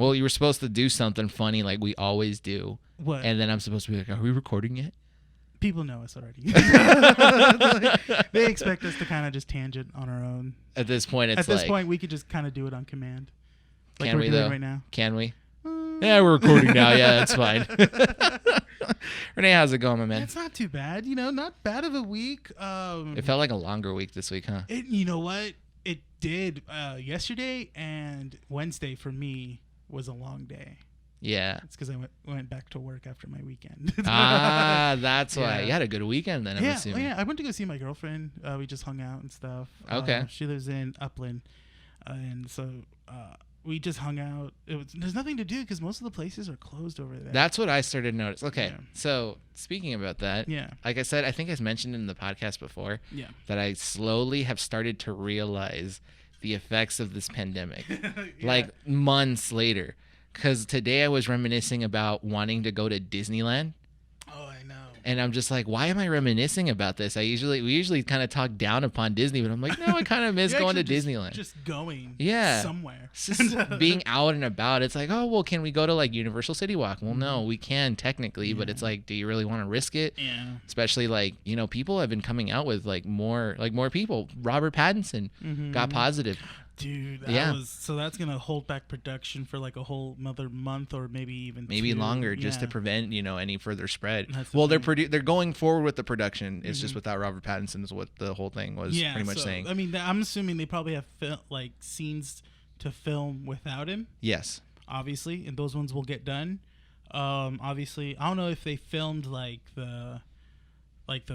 Well, you were supposed to do something funny like we always do. What? And then I'm supposed to be like, are we recording yet? People know us already. They expect us to kind of just tangent on our own. At this point, it's At this point, we could just kind of do it on command. Like can we're we, doing though? right now. Can we? Yeah, we're recording now. Yeah, that's fine. Renee, how's it going, my man? It's not too bad. Not bad of a week. It felt like a longer week this week, huh? You know what? It did. Yesterday and Wednesday for me was a long day. Yeah. It's because I went back to work after my weekend. That's why. You had a good weekend then, I'm assuming. Yeah, I went to go see my girlfriend. We just hung out and stuff. Okay. She lives in Upland. And so we just hung out. There's nothing to do because most of the places are closed over there. That's what I started to notice. Okay, Yeah. So speaking about that, like I said, I think I mentioned in the podcast before that I slowly have started to realize the effects of this pandemic, like months later. Because today I was reminiscing about wanting to go to Disneyland. Oh, I know. And I'm just like, why am I reminiscing about this? We usually kind of talk down upon Disney, but I'm like, no, I kind of miss going to Disneyland. Just going somewhere. Just being out and about. It's like, oh, well, can we go to like Universal City Walk? Well, no, we can technically, but it's like, do you really want to risk it? Yeah. Especially like, people have been coming out with like more people. Robert Pattinson got positive. Dude, so that's gonna hold back production for like a whole another month or maybe even longer, just to prevent any further spread. Thing. They're going forward with the production. It's just without Robert Pattinson is what the whole thing was pretty much saying. I mean, I'm assuming they probably have scenes to film without him. Yes, obviously, and those ones will get done. Obviously, I don't know if they filmed like the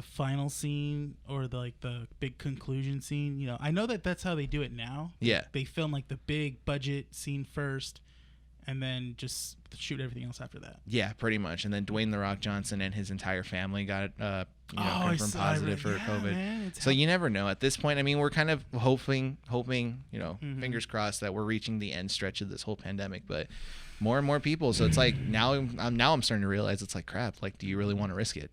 final scene or the big conclusion scene. I know that's how they do it now. Yeah. They film like the big budget scene first and then just shoot everything else after that. Yeah, pretty much. And then Dwayne "The Rock" Johnson and his entire family got confirmed positive for COVID. Man, so you never know. At this point, I mean, we're kind of hoping, fingers crossed that we're reaching the end stretch of this whole pandemic, but more and more people. So it's like now I'm starting to realize it's like, crap, like, do you really want to risk it?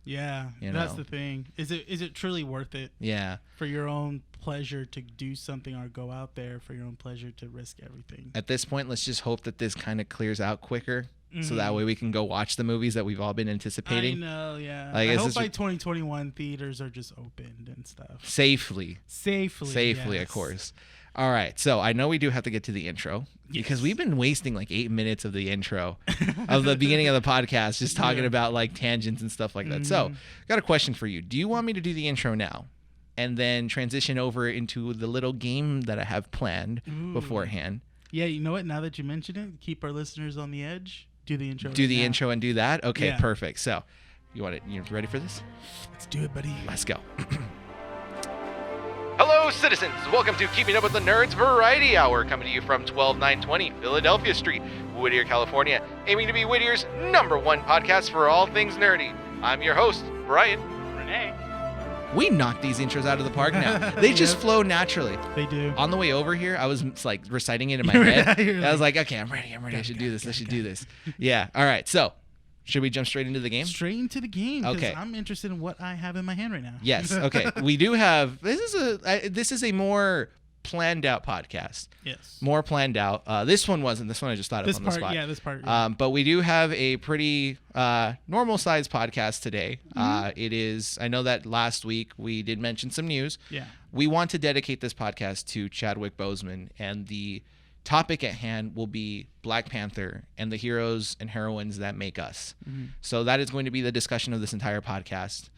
Yeah, that's the thing. Is it truly worth it? Yeah. For your own pleasure to do something or go out there for your own pleasure to risk everything. At this point, let's just hope that this kind of clears out quicker, so that way we can go watch the movies that we've all been anticipating. I know, yeah. Like, I hope by 2021 theaters are just opened and stuff. Safely, yes. of course. All right, so I know we do have to get to the intro because we've been wasting like 8 minutes of the intro of the beginning of the podcast just talking about like tangents and stuff like that. So, got a question for you. Do you want me to do the intro now and then transition over into the little game that I have planned beforehand? Yeah, you know what? Now that you mention it, keep our listeners on the edge. Do the intro. Do the intro and do that? Okay, perfect. So, you ready for this? Let's do it, buddy. Let's go. Hello, citizens. Welcome to Keeping Up with the Nerds Variety Hour, coming to you from 12920 Philadelphia Street, Whittier, California, aiming to be Whittier's #1 podcast for all things nerdy. I'm your host, Bryan. Rene. We knocked these intros out of the park now. They just flow naturally. They do. On the way over here, I was like reciting it in my head. I was like, okay, I'm ready. I should do this. Yeah. All right. So, should we jump straight into the game? Straight into the game. Okay. I'm interested in what I have in my hand right now. Yes. Okay. We do have. This is a more planned out podcast. Yes. More planned out. This one wasn't. This one I just thought of on the spot. Yeah, this part. Yeah. But we do have a pretty normal sized podcast today. It is. I know that last week we did mention some news. Yeah. We want to dedicate this podcast to Chadwick Boseman, and the topic at hand will be Black Panther and the heroes and heroines that make us. So that is going to be the discussion of this entire podcast.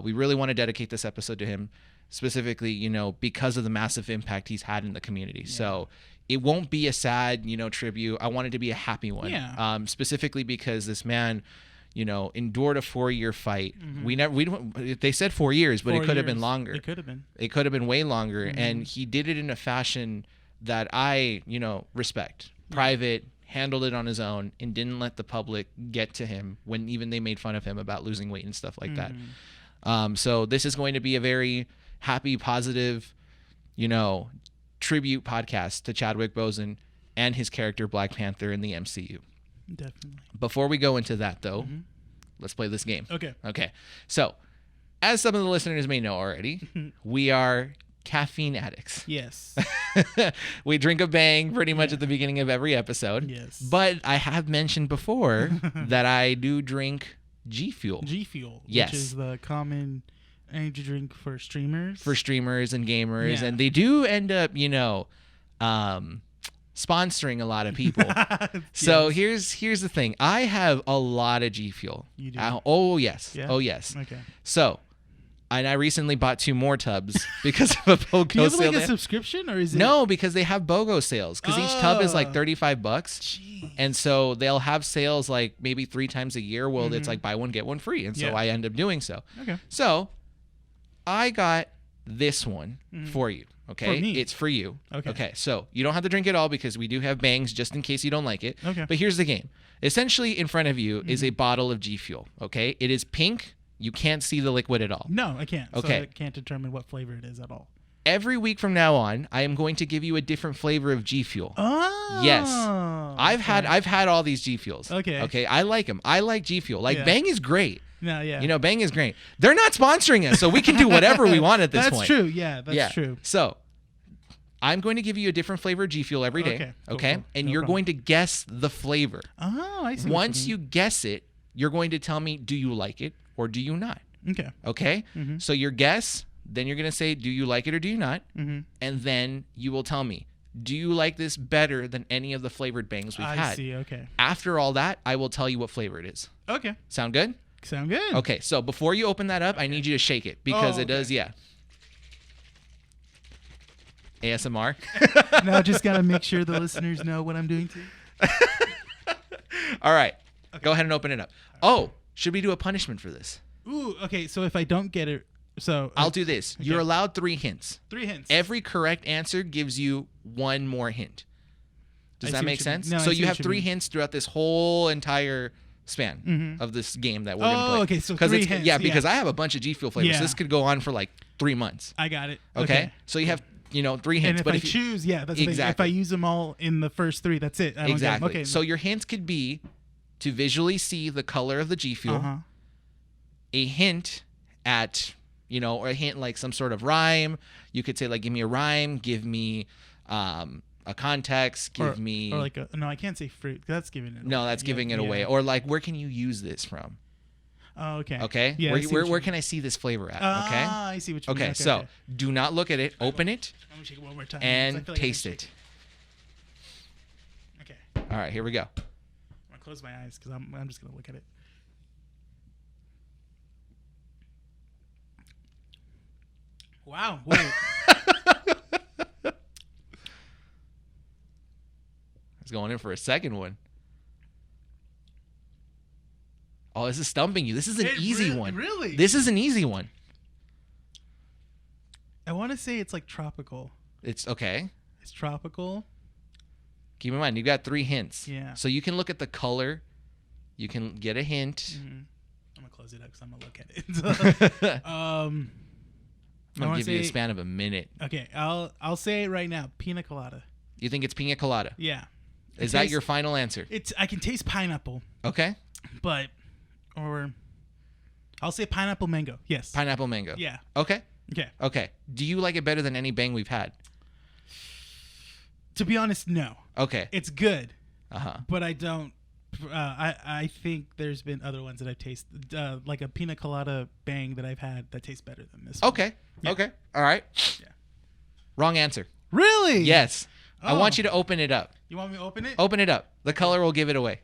We really want to dedicate this episode to him, specifically, because of the massive impact he's had in the community. Yeah. So it won't be a sad, tribute. I want it to be a happy one. Yeah. Specifically because this man, endured a 4-year fight. They said 4 years, but it could have been longer. It could have been. It could have been way longer. And he did it in a fashion that I, respect. Private, handled it on his own, and didn't let the public get to him when even they made fun of him about losing weight and stuff like that. So this is going to be a very happy, positive, tribute podcast to Chadwick Boseman and his character Black Panther in the MCU. Definitely. Before we go into that, though, let's play this game. Okay. So, as some of the listeners may know already, we are caffeine addicts. Yes. We drink a bang pretty much at the beginning of every episode. Yes. But I have mentioned before that I do drink G Fuel. G Fuel. Yes. Which is the common energy drink for streamers. For streamers and gamers. Yeah. And they do end up, sponsoring a lot of people. So here's the thing. I have a lot of G Fuel. You do? Oh, yes. Yeah? Oh, yes. Okay. So, and I recently bought 2 more tubs because of a BOGO Do you have sale. like a subscription or is it? No, because they have BOGO sales. Because each tub is like Oh. $35. Jeez. And so they'll have sales like maybe 3 times a year. Well, it's like buy one, get one free. And so Yeah. I end up doing so. Okay. So I got this one for you. Okay. For me? It's for you. Okay. Okay. So you don't have to drink it all because we do have bangs just in case you don't like it. Okay. But here's the game. Essentially, in front of you is a bottle of G Fuel. Okay. It is pink. You can't see the liquid at all. No, I can't. Okay. So I can't determine what flavor it is at all. Every week from now on, I am going to give you a different flavor of G Fuel. Oh. Yes. I've had all these G Fuels. Okay. Okay. I like them. I like G Fuel. Like Yeah. Bang is great. No, yeah. Bang is great. They're not sponsoring us, so we can do whatever we want at this That's point. true. Yeah, that's true. So I'm going to give you a different flavor of G Fuel every day. Okay, Okay. cool. And No you're problem. going to guess the flavor. Oh, I see. Once you guess it, you're going to tell me, do you like it or do you not? Okay. Okay. So your guess, then you're going to say, do you like it or do you not? Mm-hmm. And then you will tell me, do you like this better than any of the flavored bangs we've I had? see. Okay. After all that, I will tell you what flavor it is. Okay. Sound good? Sound good. Okay. So before you open that up, I need you to shake it because it does, yeah. ASMR. Now just gotta make sure the listeners know what I'm doing too. All right. Go ahead and open it up. Oh, should we do a punishment for this? Ooh. Okay. So if I don't get it, so I'll do this. You're allowed 3 hints. 3 hints. Every correct answer gives you 1 more hint. Does I that see make what you mean. sense? No, I So see you what have you 3 mean. hints throughout this whole entire span of this game that we're going to play. Oh, okay, so 'Cause 3 it's- hints, Yeah, because yeah. I have a bunch of G Fuel flavors. Yeah. This could go on for like 3 months. I got it. Okay? So you have, 3 hints. And if but I you- choose, yeah, that's the thing. If Exactly. I use them all in the first 3, that's it. I don't Exactly. Get them. Okay. So your hints could be to visually see the color of the G Fuel, Uh-huh. a hint at, or a hint like some sort of rhyme. You could say like, give me a rhyme, give me a context, give me. Or like no, I can't say fruit. That's giving it. No, away. that's giving it Yeah. away. Or like, where can you use this from? Oh, okay. Okay. Yeah. I see Where what you can I see this flavor at? mean. Okay. Ah, I see what you mean. Okay. So do not look at it. Open it Let me shake it one more time. and 'cause I feel like I taste can it. shake Okay. All right. Here we go. I'm gonna close my eyes because I'm just gonna look at it. Wow. Whoa. I was going in for a second one. Oh, this is stumping you. This is an easy one. Really? This is an easy one. I want to say it's like tropical. It's okay. It's tropical. Keep in mind, you got 3 hints. Yeah. So you can look at the color. You can get a hint. I'm gonna close it up because I'm gonna look at it. I'm I gonna wanna give you a say- span of a minute. Okay, I'll say it right now. Pina colada. You think it's pina colada? Yeah. Is that your final answer? I can taste pineapple, Okay. but I'll say pineapple mango. Yes. Pineapple mango. Yeah. Okay. Okay. Okay. Do you like it better than any bang we've had? To be honest, no. Okay. It's good, Uh-huh. but I don't. I think there's been other ones that I've tasted, like a pina colada bang that I've had that tastes better than this. One. Okay. Yeah. Okay. All right. Yeah. Wrong answer. Really? Yes. I Oh. want you to open it up. You want me to open it? Open it up. The color will give it away.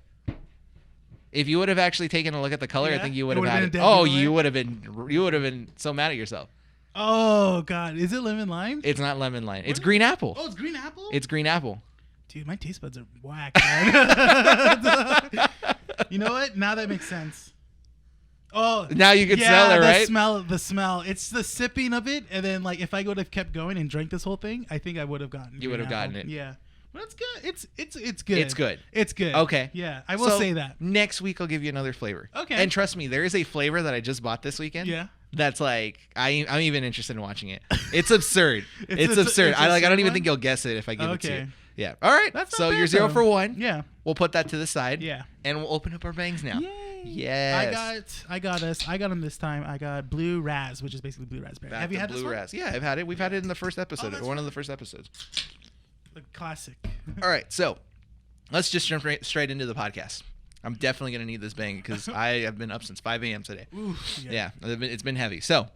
If you would have actually taken a look at the color, I Yeah? think you It would have would've had been it. a dead Oh, giveaway? you would have been so mad at yourself. Oh God, is it lemon lime? It's not lemon lime. It's green apple. Oh, it's green apple. It's green apple. Dude, my taste buds are whack. Man. You know what? Now that makes sense. Oh, Now you can smell it, right? The smell. It's the sipping of it, and then like if I would have kept going and drank this whole thing, I think I would have gotten. You would have green apple. gotten it. Yeah, but it's good. It's good. It's good. It's good. Okay. Yeah, I will So, say that. Next week I'll give you another flavor. Okay. And trust me, there is a flavor that I just bought this weekend. Yeah. That's like I'm even interested in watching it. It's absurd. It's absurd. it's I absurd don't even one? think you'll guess it if I give it to you. Okay. Yeah. All right. That's not so bad, you're 0 though. for 1. Yeah. We'll put that to the side. Yeah. And we'll open up our bangs now. Yay. Yes. I got him this time. I got blue raz, which is basically blue raspberry. Have you had this one? Raz. Yeah, I've had it. We've had it in the first episode, or one of the first episodes. The classic. All right, so let's just jump straight into the podcast. I'm definitely going to need this bang because I have been up since 5 a.m. today. Ooh, yeah, it's been heavy. So,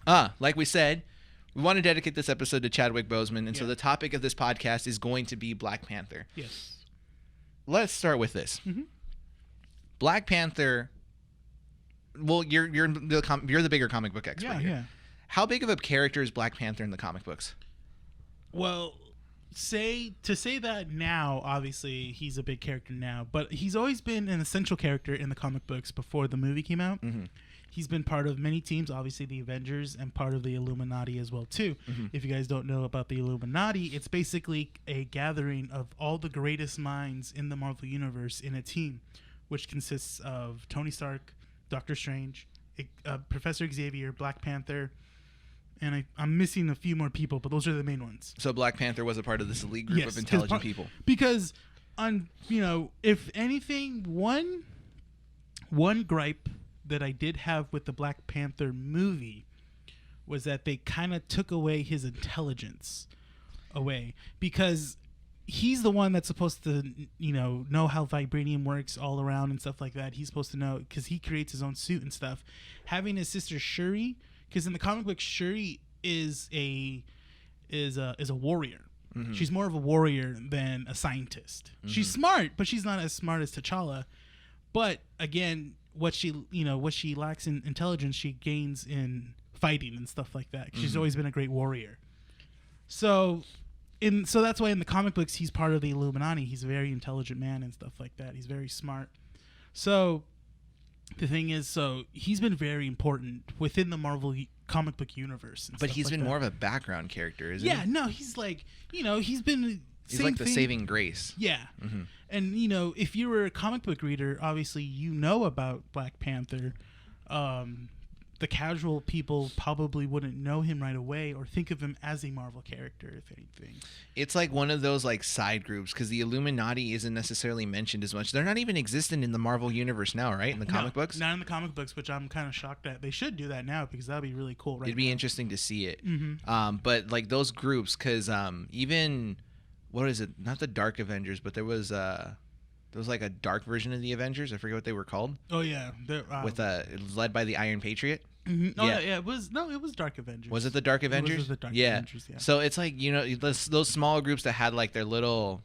like we said, we want to dedicate this episode to Chadwick Boseman, and so the topic of this podcast is going to be Black Panther. Yes. Let's start with this. Mm-hmm. Black Panther. Well, you're the bigger comic book expert. Here. Yeah. How big of a character is Black Panther in the comic books? Well, to say that now, obviously he's a big character now, but he's always been an essential character in the comic books before the movie came out. Mm-hmm. He's been part of many teams, obviously the Avengers, and part of the Illuminati as well too. Mm-hmm. If you guys don't know about the Illuminati, it's basically a gathering of all the greatest minds in the Marvel Universe in a team, which consists of Tony Stark, Doctor Strange, Professor Xavier, Black Panther, and I'm missing a few more people, but those are the main ones. So Black Panther was a part of this elite group of intelligent people. Because, if anything, one gripe that I did have with the Black Panther movie was that they kind of took away his intelligence away, because he's the one that's supposed to know how vibranium works all around and stuff like that. He's supposed to know because he creates his own suit and stuff. Having his sister Shuri, because in the comic book Shuri is a warrior. Mm-hmm. She's more of a warrior than a scientist. Mm-hmm. She's smart, but she's not as smart as T'Challa. But again, what she lacks in intelligence, she gains in fighting and stuff like that. She's always been a great warrior. So that's why in the comic books he's part of the Illuminati. He's a very intelligent man and stuff like that. He's very smart. So the thing is, he's been very important within the Marvel comic book universe. But he's been more of a background character, isn't he? Yeah, no, he's like, he's been... He's like the saving grace. Yeah. Mm-hmm. And, if you were a comic book reader, obviously you know about Black Panther. The casual people probably wouldn't know him right away or think of him as a Marvel character, if anything. It's like one of those like side groups because the Illuminati isn't necessarily mentioned as much. They're not even existent in the Marvel universe now, right? In the comic books? Not in the comic books, which I'm kind of shocked at. They should do that now because that would be really cool. It'd be interesting to see it. Mm-hmm. But like those groups, because even... What is it? Not the Dark Avengers, but there was like a dark version of the Avengers. I forget what they were called. Oh yeah, it was led by the Iron Patriot. Mm-hmm. Oh yeah, it was Dark Avengers. Was it the Dark Avengers? It was the Dark Avengers. Yeah. So it's like those smaller groups that had like their little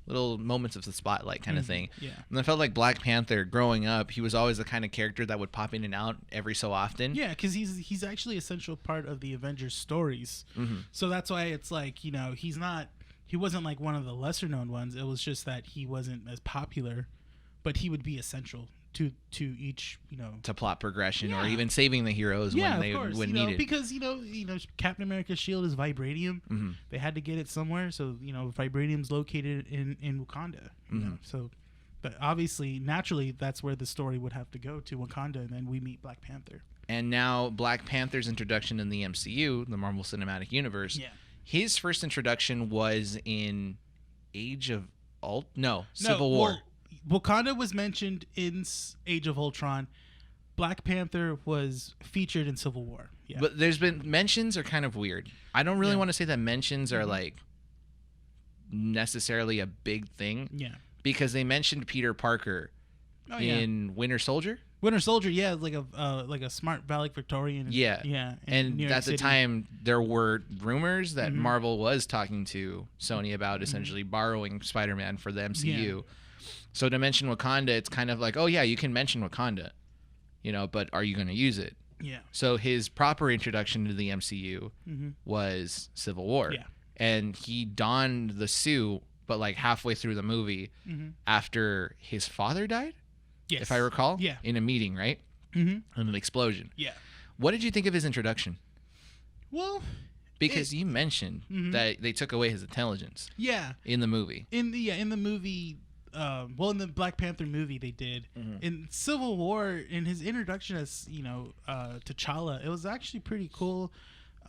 moments of the spotlight kind of thing. Yeah. And I felt like Black Panther growing up, he was always the kind of character that would pop in and out every so often. Yeah, because he's actually an essential part of the Avengers stories. Mm-hmm. So that's why it's like he wasn't like one of the lesser known ones. It was just that he wasn't as popular, but he would be essential to each, to plot progression or even saving the heroes when they would need it. Because Captain America's shield is vibranium. Mm-hmm. They had to get it somewhere, so vibranium's located in Wakanda. So, but obviously, naturally, that's where the story would have to go to Wakanda, and then we meet Black Panther. And now Black Panther's introduction in the MCU, the Marvel Cinematic Universe. Yeah. His first introduction was in Civil War. Wakanda was mentioned in Age of Ultron. Black Panther was featured in Civil War. Yeah. But there's been mentions are kind of weird. I don't really want to say that mentions are like necessarily a big thing. Yeah. Because they mentioned Peter Parker in Winter Soldier. Winter Soldier, yeah, like a smart valedictorian. Yeah. And at the time, there were rumors that Marvel was talking to Sony about essentially borrowing Spider-Man for the MCU. Yeah. So to mention Wakanda, it's kind of like, oh yeah, you can mention Wakanda, but are you going to use it? Yeah. So his proper introduction to the MCU was Civil War. Yeah. And he donned the suit, but like halfway through the movie, after his father died. Yes. If I recall. Yeah. In a meeting, right? Mm-hmm. In an explosion. Yeah. What did you think of his introduction? Well, because you mentioned that they took away his intelligence. Yeah. In the movie. In the movie, in the Black Panther movie, they did. Mm-hmm. In Civil War, in his introduction as T'Challa, it was actually pretty cool.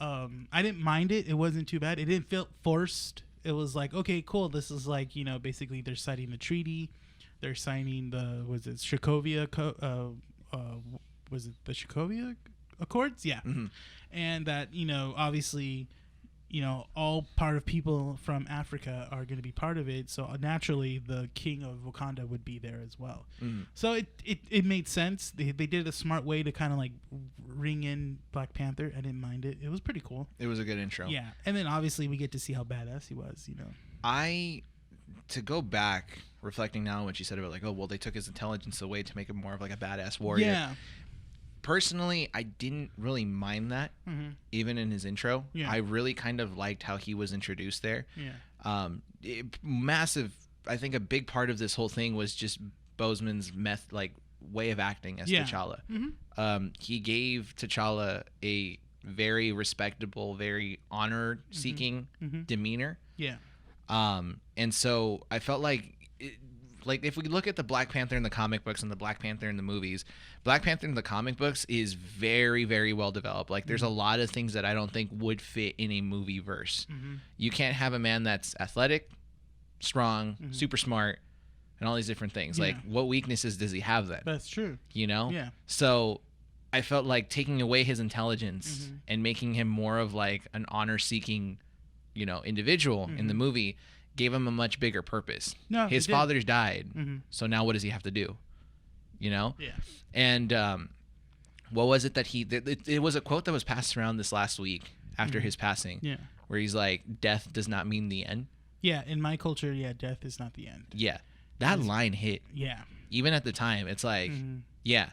I didn't mind it. It wasn't too bad. It didn't feel forced. It was like, okay, cool. This is like basically they're citing the treaty. they're signing the was it Sokovia Accords? Yeah. Mm-hmm. And that, obviously, all part of people from Africa are going to be part of it. So naturally, the king of Wakanda would be there as well. Mm. So it made sense. They did a smart way to kind of like ring in Black Panther. I didn't mind it. It was pretty cool. It was a good intro. Yeah. And then obviously we get to see how badass he was, To go back, reflecting now on what you said about like, oh, well, they took his intelligence away to make him more of like a badass warrior. Yeah. Personally, I didn't really mind that, even in his intro. Yeah. I really kind of liked how he was introduced there. Yeah. Massive. I think a big part of this whole thing was just Boseman's way of acting as T'Challa. Mm-hmm. He gave T'Challa a very respectable, very honor-seeking demeanor. Yeah. And so I felt like if we look at the Black Panther in the comic books and the Black Panther in the movies, Black Panther in the comic books is very, very well developed. Like there's a lot of things that I don't think would fit in a movie verse. Mm-hmm. You can't have a man that's athletic, strong, super smart, and all these different things. Yeah. Like what weaknesses does he have then? That's true. Yeah. So I felt like taking away his intelligence and making him more of like an honor-seeking, individual in the movie gave him a much bigger purpose. No, his father's died, so now what does he have to do? Yeah. And what was it that it was a quote that was passed around this last week after his passing. Yeah. Where he's like, "Death does not mean the end." Yeah, in my culture, death is not the end. Yeah, that line hit. Yeah. Even at the time, it's like, yeah.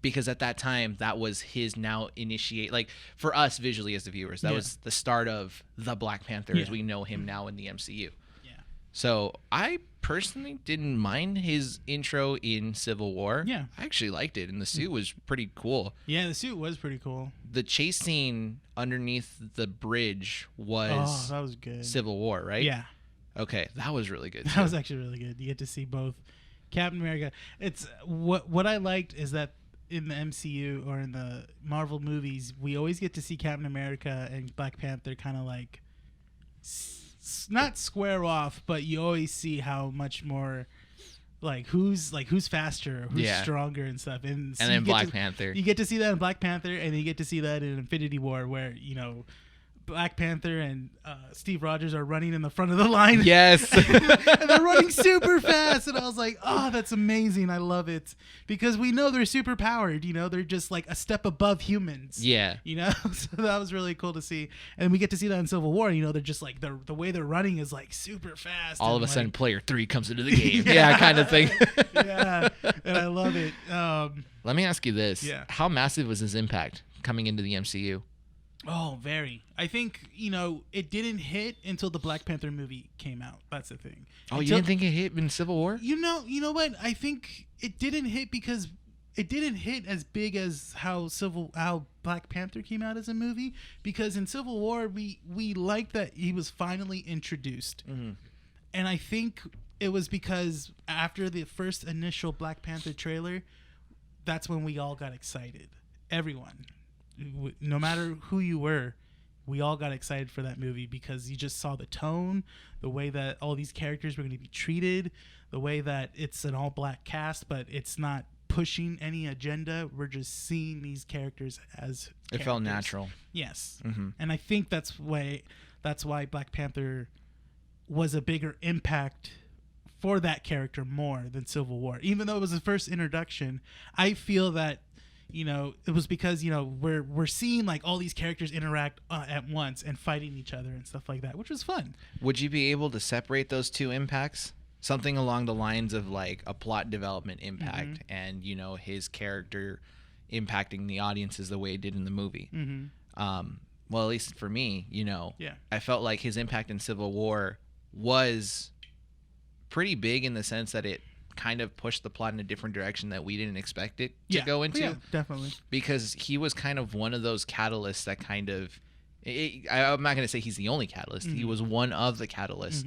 Because at that time, that was his now initiate. Like, for us visually as the viewers, that was the start of the Black Panther as we know him now in the MCU. Yeah. So, I personally didn't mind his intro in Civil War. Yeah. I actually liked it, and the suit was pretty cool. Yeah, the suit was pretty cool. The chase scene underneath the bridge was... that was good. Civil War, right? Yeah. Okay, that was really good. That was actually really good. You get to see both Captain America. It's... What I liked is that in the MCU or in the Marvel movies, we always get to see Captain America and Black Panther kind of like not square off, but you always see how much more who's faster, who's stronger and stuff. And so then Black Panther. You get to see that in Black Panther, and you get to see that in Infinity War, where Black Panther and Steve Rogers are running in the front of the line. Yes. And they're running super fast. And I was like, oh, that's amazing. I love it. Because we know they're super powered. They're just like a step above humans. Yeah. So that was really cool to see. And we get to see that in Civil War. They're just like, the way they're running is like super fast. All of a sudden, player 3 comes into the game. Kind of thing. Yeah. And I love it. Let me ask you this. Yeah. How massive was his impact coming into the MCU? Oh, very. I think, it didn't hit until the Black Panther movie came out. That's the thing. Oh, you didn't think it hit in Civil War? You know what? I think it didn't hit because it didn't hit as big as how Black Panther came out as a movie. Because in Civil War, we liked that he was finally introduced. Mm-hmm. And I think it was because after the first initial Black Panther trailer, that's when we all got excited. Everyone. No matter who you were, we all got excited for that movie because you just saw the tone, the way that all these characters were going to be treated, the way that it's an all-black cast, but it's not pushing any agenda. We're just seeing these characters as characters. It felt natural. Yes. Mm-hmm. And I think that's why Black Panther was a bigger impact for that character more than Civil War. Even though it was the first introduction, I feel that it was because, we're seeing like all these characters interact at once and fighting each other and stuff like that, which was fun. Would you be able to separate those two impacts? Something along the lines of like a plot development impact and, his character impacting the audiences the way it did in the movie. Mm-hmm. Well, at least for me, I felt like his impact in Civil War was pretty big in the sense that it kind of pushed the plot in a different direction that we didn't expect it to go into. Yeah, definitely. Because he was kind of one of those catalysts that kind of... I'm not going to say he's the only catalyst. Mm-hmm. He was one of the catalysts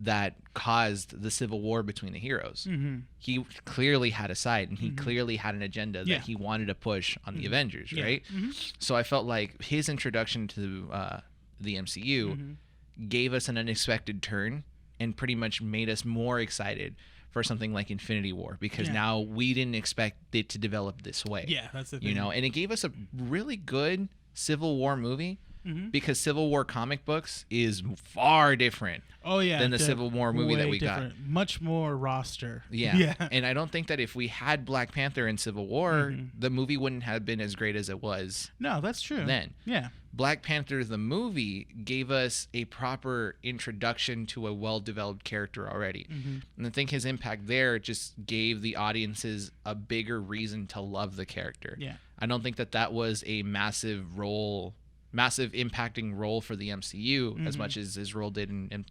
that caused the civil war between the heroes. Mm-hmm. He clearly had a side, and he clearly had an agenda that he wanted to push on the Avengers, right? Mm-hmm. So I felt like his introduction to the MCU gave us an unexpected turn and pretty much made us more excited for something like Infinity War, because Yeah. now we didn't expect it to develop this way. Yeah, that's the thing. You know, and it gave us a really good Civil War movie, because Civil War comic books is far different Oh yeah, than the Civil War movie that way we got. different. Much more roster. Yeah. Yeah. And I don't think that if we had Black Panther and Civil War, the movie wouldn't have been as great as it was No, that's true. then. Yeah. Black Panther, the movie, gave us a proper introduction to a well-developed character already. And I think his impact there just gave the audiences a bigger reason to love the character. Yeah. I don't think that that was a massive impacting role for the MCU as much as his role did in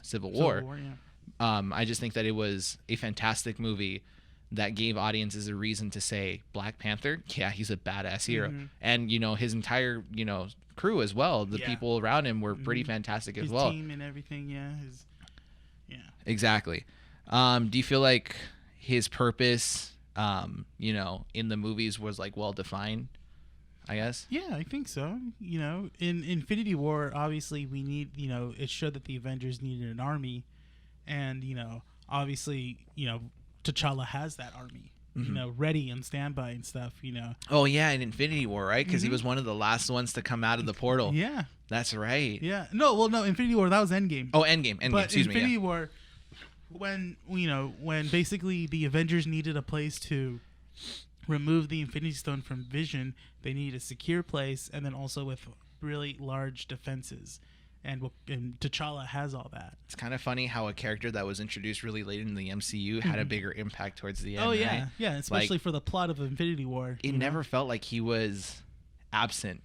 Civil War. Yeah. I just think that it was a fantastic movie that gave audiences a reason to say, Black Panther, yeah, he's a badass hero. And, you know, his entire, you know, crew as well, the people around him were pretty fantastic as well. His team and everything, yeah. Exactly. Do you feel like his purpose, you know, in the movies was like well defined, I guess? Yeah, I think so. You know, in Infinity War, obviously we need, you know, it showed that the Avengers needed an army. And, you know, obviously, you know, T'Challa has that army, you know, ready and standby and stuff, you know. Oh, yeah, in Infinity War, right? Because he was one of the last ones to come out of the portal. Yeah. That's right. Yeah. No, Infinity War, that was Endgame. Oh, Endgame. But Excuse me. Infinity War, when, you know, when basically the Avengers needed a place to remove the Infinity Stone from Vision, they needed a secure place, and then also with really large defenses. And T'Challa has all that. It's kind of funny how a character that was introduced really late in the MCU had a bigger impact towards the end. Oh yeah, right? yeah, especially Like, for the plot of Infinity War. It never felt like he was absent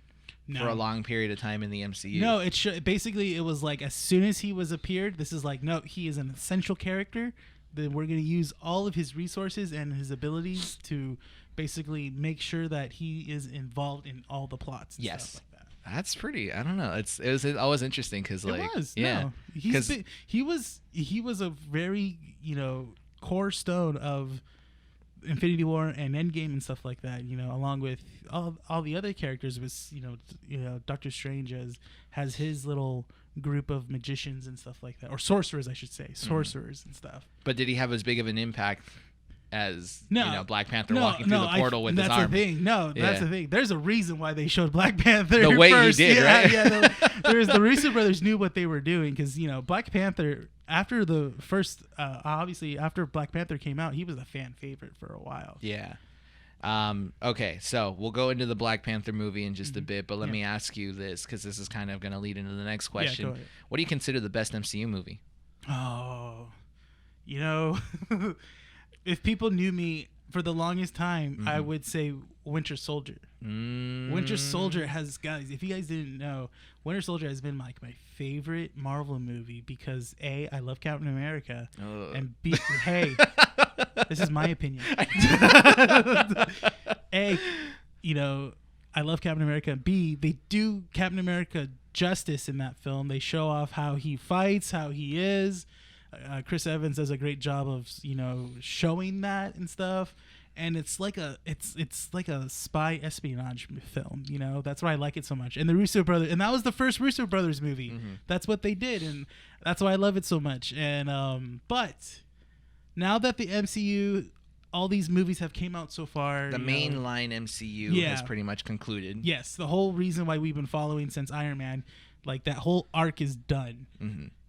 for a long period of time in the MCU. No, basically it was like as soon as he was appeared, this is like, no, he is an essential character. Then we're going to use all of his resources and his abilities to basically make sure that he is involved in all the plots. And Yes. stuff like that. That's pretty. I don't know. It was always interesting because like It was. yeah, No, he was a very, you know, core stone of Infinity War and Endgame and stuff like that. You know, along with all the other characters, was you know Doctor Strange has his little group of magicians and stuff like that, or sorcerers, I should say, sorcerers and stuff. But did he have as big of an impact as No. you know Black Panther walking through the portal with his arm? That's the thing. No, that's the thing. There's a reason why they showed Black Panther The way first. he did, yeah, right? Yeah, the Russo brothers knew what they were doing because, you know, Black Panther, after the first, obviously after Black Panther came out, he was a fan favorite for a while. Yeah. Okay, so we'll go into the Black Panther movie in just a bit, but let me ask you this, because this is kind of going to lead into the next question. go ahead. What do you consider the best MCU movie? Oh, you know, if people knew me for the longest time, I would say Winter Soldier. Winter Soldier has, guys, if you guys didn't know, Winter Soldier has been like my favorite Marvel movie because A, I love Captain America, and B, hey, this is my opinion. A, you know, I love Captain America. B, they do Captain America justice in that film. They show off how he fights, how he is. Chris Evans does a great job of, you know, showing that and stuff. And it's like a spy espionage film, you know. That's why I like it so much. And the Russo brothers, and that was the first Russo brothers movie. That's what they did, and that's why I love it so much. And but now that the MCU, all these movies have came out so far, The mainline MCU has pretty much concluded. Yes, the whole reason why we've been following since Iron Man, like that whole arc is done.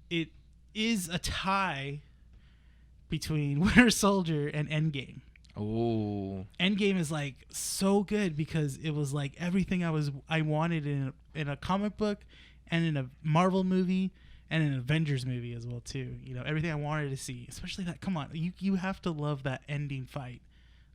It is a tie between Winter Soldier and Endgame. Oh, Endgame is like so good because it was like everything I wanted in a comic book and in a Marvel movie and an Avengers movie as well too. You know, everything I wanted to see, especially that. Come on, you have to love that ending fight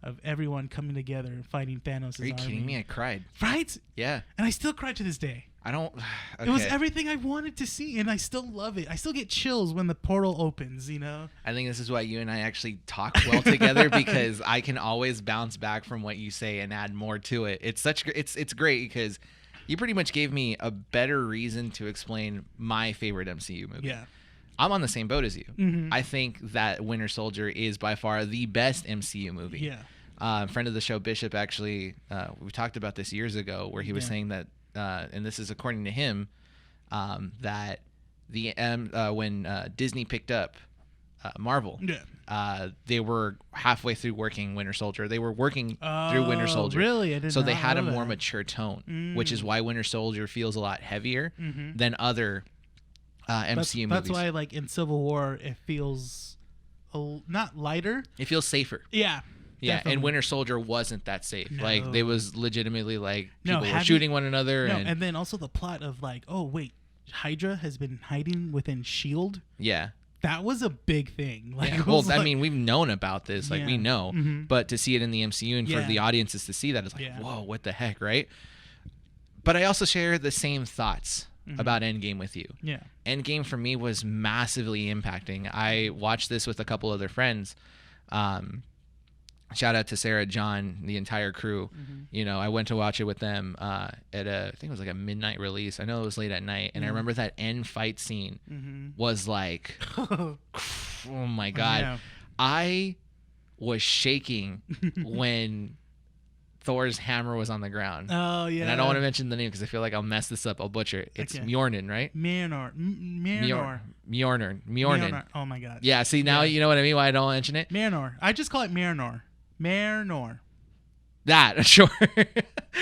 of everyone coming together and fighting Thanos'. Are you kidding me? I cried. Right? Yeah. And I still cry to this day. I don't. Okay. It was everything I wanted to see, and I still love it. I still get chills when the portal opens, you know? I think this is why you and I actually talk well together, because I can always bounce back from what you say and add more to it. It's great because you pretty much gave me a better reason to explain my favorite MCU movie. Yeah. I'm on the same boat as you. I think that Winter Soldier is by far the best MCU movie. Yeah. Friend of the show, Bishop, actually, we talked about this years ago, where he was saying that, and this is according to him, that when Disney picked up Marvel. Yeah. They were halfway through working Winter Soldier. They were working through Winter Soldier. Really? I didn't So they know had a that. more mature tone, which is why Winter Soldier feels a lot heavier than other MCU movies. That's why, like, in Civil War, it feels not lighter. It feels safer. Yeah. Yeah, Definitely. and Winter Soldier wasn't that safe. No. Like, they was legitimately, like, people were having- shooting one another. No, and and then also the plot of, like, oh, wait, Hydra has been hiding within S.H.I.E.L.D. yeah. That was a big thing. Like, Yeah. it Well, was I like- mean, we've known about this. Like, we Yeah. know. But to see it in the MCU and for Yeah. the audiences to see that, it's like, Yeah. whoa, what the heck, right? But I also share the same thoughts about Endgame with you. Yeah. Endgame for me was massively impacting. I watched this with a couple other friends. Shout out to Sarah, John, the entire crew. You know, I went to watch it with them at I think it was like a midnight release. I know it was late at night, and I remember that end fight scene was like, oh my god, Yeah. I was shaking when Thor's hammer was on the ground. Oh, yeah. And I don't want to mention the name because I feel like I'll mess this up. I'll butcher it. It's Okay. Mjolnir, right? Mjolnir. Mjolnir. Oh, my God. Yeah, see, now you know what I mean, why I don't mention it? Mjolnir. I just call it Mjolnir. Mjolnir. That, sure.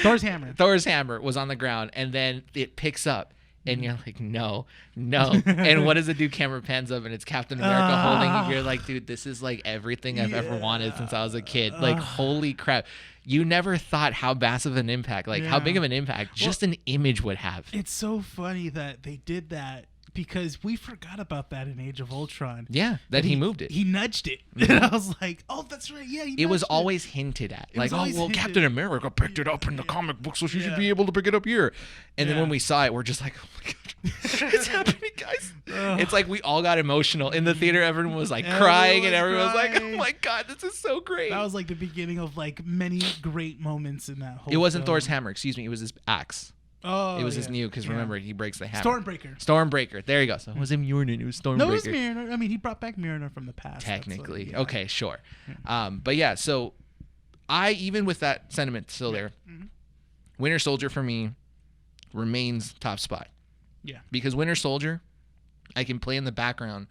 Thor's hammer. Thor's hammer was on the ground, and then it picks up, and you're like, no. And what does it do? Camera pans up, and it's Captain America holding it. You're like, dude, this is like everything I've ever wanted since I was a kid. Like, holy crap. You never thought how massive an impact, like how big of an impact just an image would have. It's so funny that they did that because we forgot about that in Age of Ultron. Yeah, that he moved it. He nudged it. And I was like, oh, that's right. Yeah, he It was nudged always hinted at. Like, was always hinted. Captain America picked it up in the comic book, so she should be able to pick it up here. And then when we saw it, we're just like, oh my God, it's happening, guys. It's like we all got emotional. In the theater, everyone was like crying, and everyone was like, oh my God, this is so great. That was like the beginning of like many great moments in that whole It wasn't film. Thor's hammer, excuse me. It was his axe. Oh, It was his new, because remember, he breaks the hammer. Stormbreaker. Stormbreaker. There you go. So it wasn't Mjolnir, it was Stormbreaker. No, it was Mjolnir. I mean, he brought back Mjolnir from the past. Technically. Okay, sure. But yeah, so even with that sentiment still there, Winter Soldier for me remains top spot. Yeah. Because Winter Soldier, I can play in the background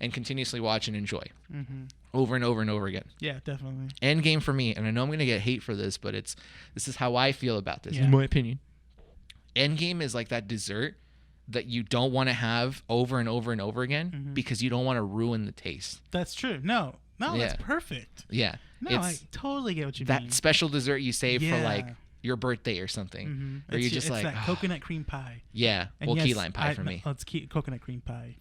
and continuously watch and enjoy over and over and over again. Yeah, definitely. Endgame for me, and I know I'm going to get hate for this, but this is how I feel about this, Yeah. in my opinion. Endgame is like that dessert that you don't want to have over and over and over again because you don't want to ruin the taste. That's true. No, Yeah. that's perfect. Yeah. No, I totally get what you that mean. special dessert you save for Yeah. like your birthday or something. Or It's you're just it's like, that coconut cream pie. yeah. And Well, yes, key lime pie for me. Oh, it's coconut cream pie.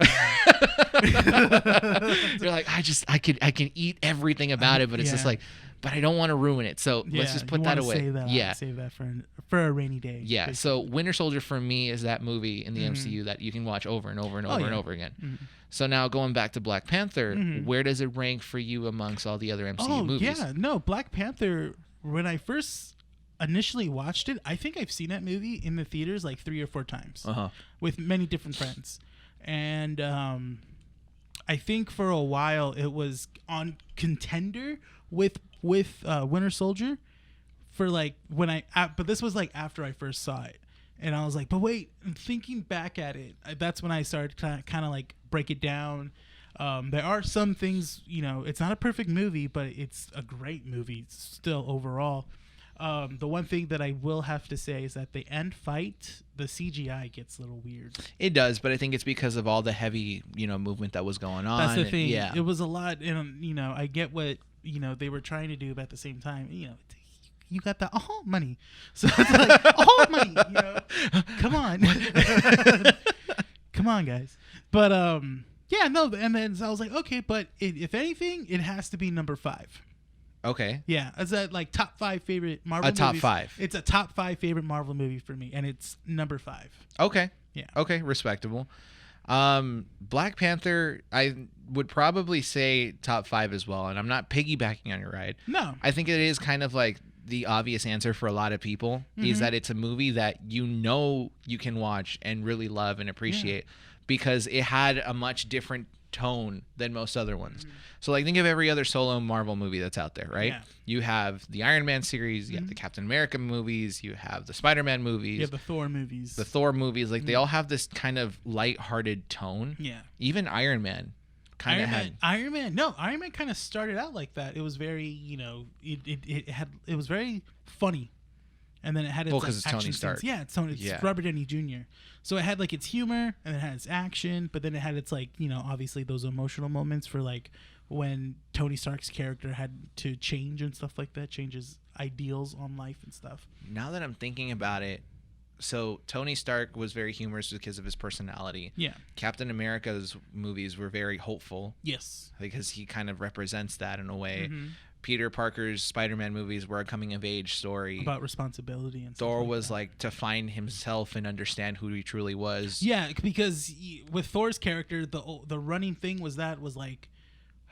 You're like, I can eat everything about it, but it's just like, but I don't want to ruin it. So let's just put you that wanna away. Save that for a rainy day. Yeah. basically. So Winter Soldier for me is that movie in the MCU that you can watch over and over and over and over again. So now going back to Black Panther, where does it rank for you amongst all the other MCU movies? Yeah, no, Black Panther. When I first initially watched it, I think I've seen that movie in the theaters like 3 or 4 times with many different friends, and I think for a while it was on contender with Winter Soldier for like when but this was like after I first saw it, and I was like, but wait, thinking back at it, that's when I started kind of like break it down. There are some things, it's not a perfect movie, but it's a great movie still overall. The one thing that I will have to say is that the end fight, the CGI gets a little weird. It does, but I think it's because of all the heavy, movement that was going on. That's the thing. Yeah. It was a lot, and I get what they were trying to do, but at the same time, you got that money, so it's like money. Come on, come on, guys. But yeah, no, and then so I was like, okay, but if anything, it has to be number 5. Okay. Yeah, it's a like top 5 favorite Marvel movies. top 5. It's a top 5 favorite Marvel movie for me, and it's number 5. Okay. Yeah. Okay, respectable. Black Panther, I would probably say top 5 as well, and I'm not piggybacking on your ride. No. I think it is kind of like the obvious answer for a lot of people is that it's a movie that you can watch and really love and appreciate because it had a much different tone than most other ones. So like think of every other solo Marvel movie that's out there, right? Yeah. You have the Iron Man series, you have the Captain America movies, you have the Spider-Man movies, You have the Thor movies. the Thor movies, like they all have this kind of light-hearted tone. Yeah. Even Iron Man kind of had. Iron Man. No, Iron Man kind of started out like that. It was very, it was very funny, and then it had its Well, 'cause it's Tony action Stark. scenes. Yeah, it's Robert Downey Jr. So it had like its humor, and it had its action, but then it had its like, obviously those emotional moments for like when Tony Stark's character had to change and stuff like that, change his ideals on life and stuff. Now that I'm thinking about it, so Tony Stark was very humorous because of his personality. Yeah. Captain America's movies were very hopeful. Yes. Because he kind of represents that in a way. Mm-hmm. Peter Parker's Spider-Man movies were a coming-of-age story. About responsibility and stuff. Thor like was that. like to find himself and understand who he truly was. Yeah, because with Thor's character, the running thing was like,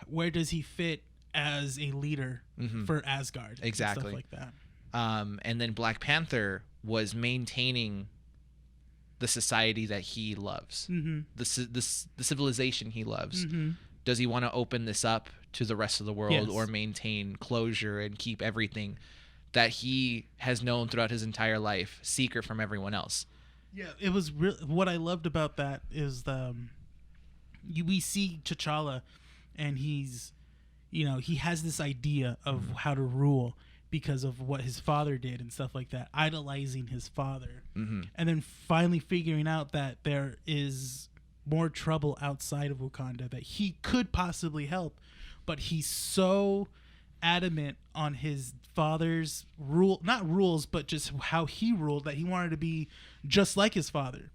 where does he fit as a leader for Asgard? Exactly. And stuff like that. And then Black Panther was maintaining the society that he loves, the civilization he loves. Does he want to open this up to the rest of the world, or maintain closure and keep everything that he has known throughout his entire life secret from everyone else? Yeah, it was what I loved about that is we see T'Challa, and he's, he has this idea of how to rule because of what his father did and stuff like that, idolizing his father, and then finally figuring out that there is more trouble outside of Wakanda that he could possibly help, but he's so adamant on his father's not rules, but just how he ruled, that he wanted to be just like his father.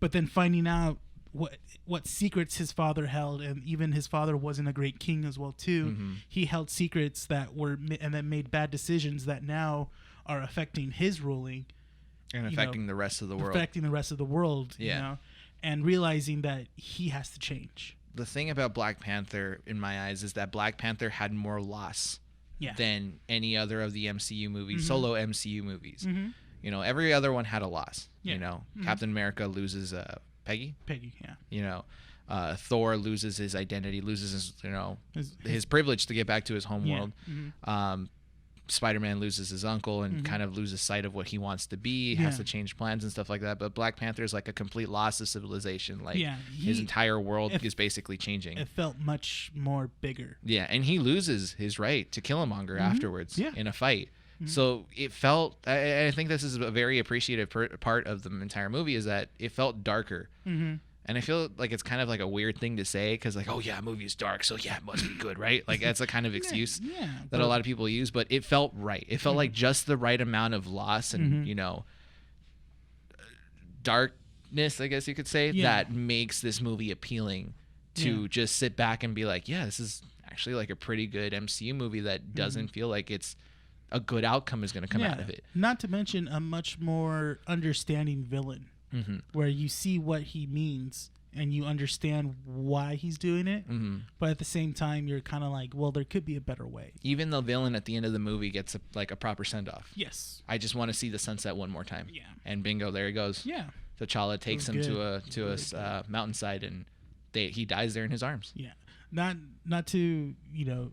But then finding out what secrets his father held, and even his father wasn't a great king as well too. He held secrets that made bad decisions that now are affecting his ruling and affecting the rest of the world. And realizing that he has to change. The thing about Black Panther, in my eyes, is that Black Panther had more loss than any other of the MCU movies, solo MCU movies. Every other one had a loss. Captain America loses Peggy, Thor loses his identity, loses his privilege to get back to his home world. Spider-Man loses his uncle and kind of loses sight of what he wants to be, has to change plans and stuff like that. But Black Panther is like a complete loss of civilization. Like his entire world is basically changing. It felt much more bigger. Yeah, and he loses his right to Killmonger afterwards in a fight. So it felt, I think this is a very appreciative part of the entire movie, is that it felt darker. And I feel like it's kind of like a weird thing to say, because like, oh yeah, a movie is dark, so yeah, it must be good, right? Like that's a kind of excuse that a lot of people use, but it felt right. It felt like just the right amount of loss and darkness, I guess you could say, that makes this movie appealing to just sit back and be like, yeah, this is actually like a pretty good MCU movie that doesn't feel like it's a good outcome is going to come out of it. Not to mention a much more understanding villain, where you see what he means and you understand why he's doing it, but at the same time you're kind of like, well, there could be a better way. Even the villain at the end of the movie gets a proper send-off. Yes. I just want to see the sunset one more time. Yeah. And bingo, there he goes. Yeah. T'Challa takes him to a mountainside, and he dies there in his arms. Yeah. Not to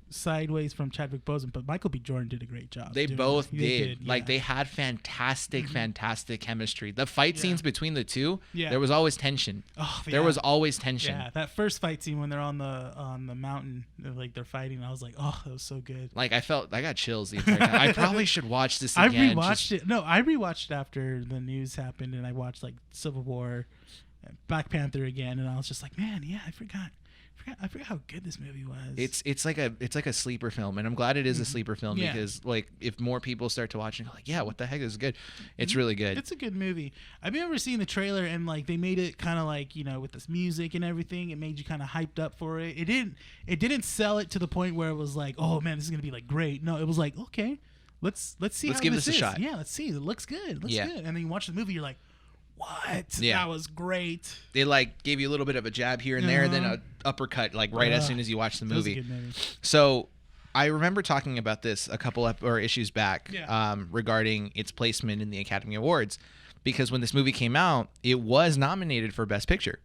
sideways from Chadwick Boseman, but Michael B. Jordan did a great job. They both did. Like they had fantastic chemistry. The fight scenes between the two, there was always tension. There was always tension. Yeah, that first fight scene when they're on the mountain, like they're fighting, I was like, oh, that was so good. Like I got chills the entire time. I probably should watch this again. I rewatched it. No, I rewatched it after the news happened, and I watched like Civil War, Black Panther again, and I was just like, man, yeah, I forgot how good this movie was. It's like a sleeper film, and I'm glad it is a sleeper film because like if more people start to watch it, like, yeah, what the heck, is good. It's really good. It's a good movie. I remember seeing the trailer, and like they made it kind of like with this music and everything, it made you kind of hyped up for it. It didn't sell it to the point where it was like, oh man, this is gonna be like great. No, it was like, okay, let's see. Let's give this a shot. Yeah, let's see. It looks good. Good. And then you watch the movie, you're like, what? Yeah. That was great. They like gave you a little bit of a jab here and there, then an uppercut like right as soon as you watch the movie. That was a good movie. So I remember talking about this a couple issues back regarding its placement in the Academy Awards, because when this movie came out, it was nominated for Best Picture.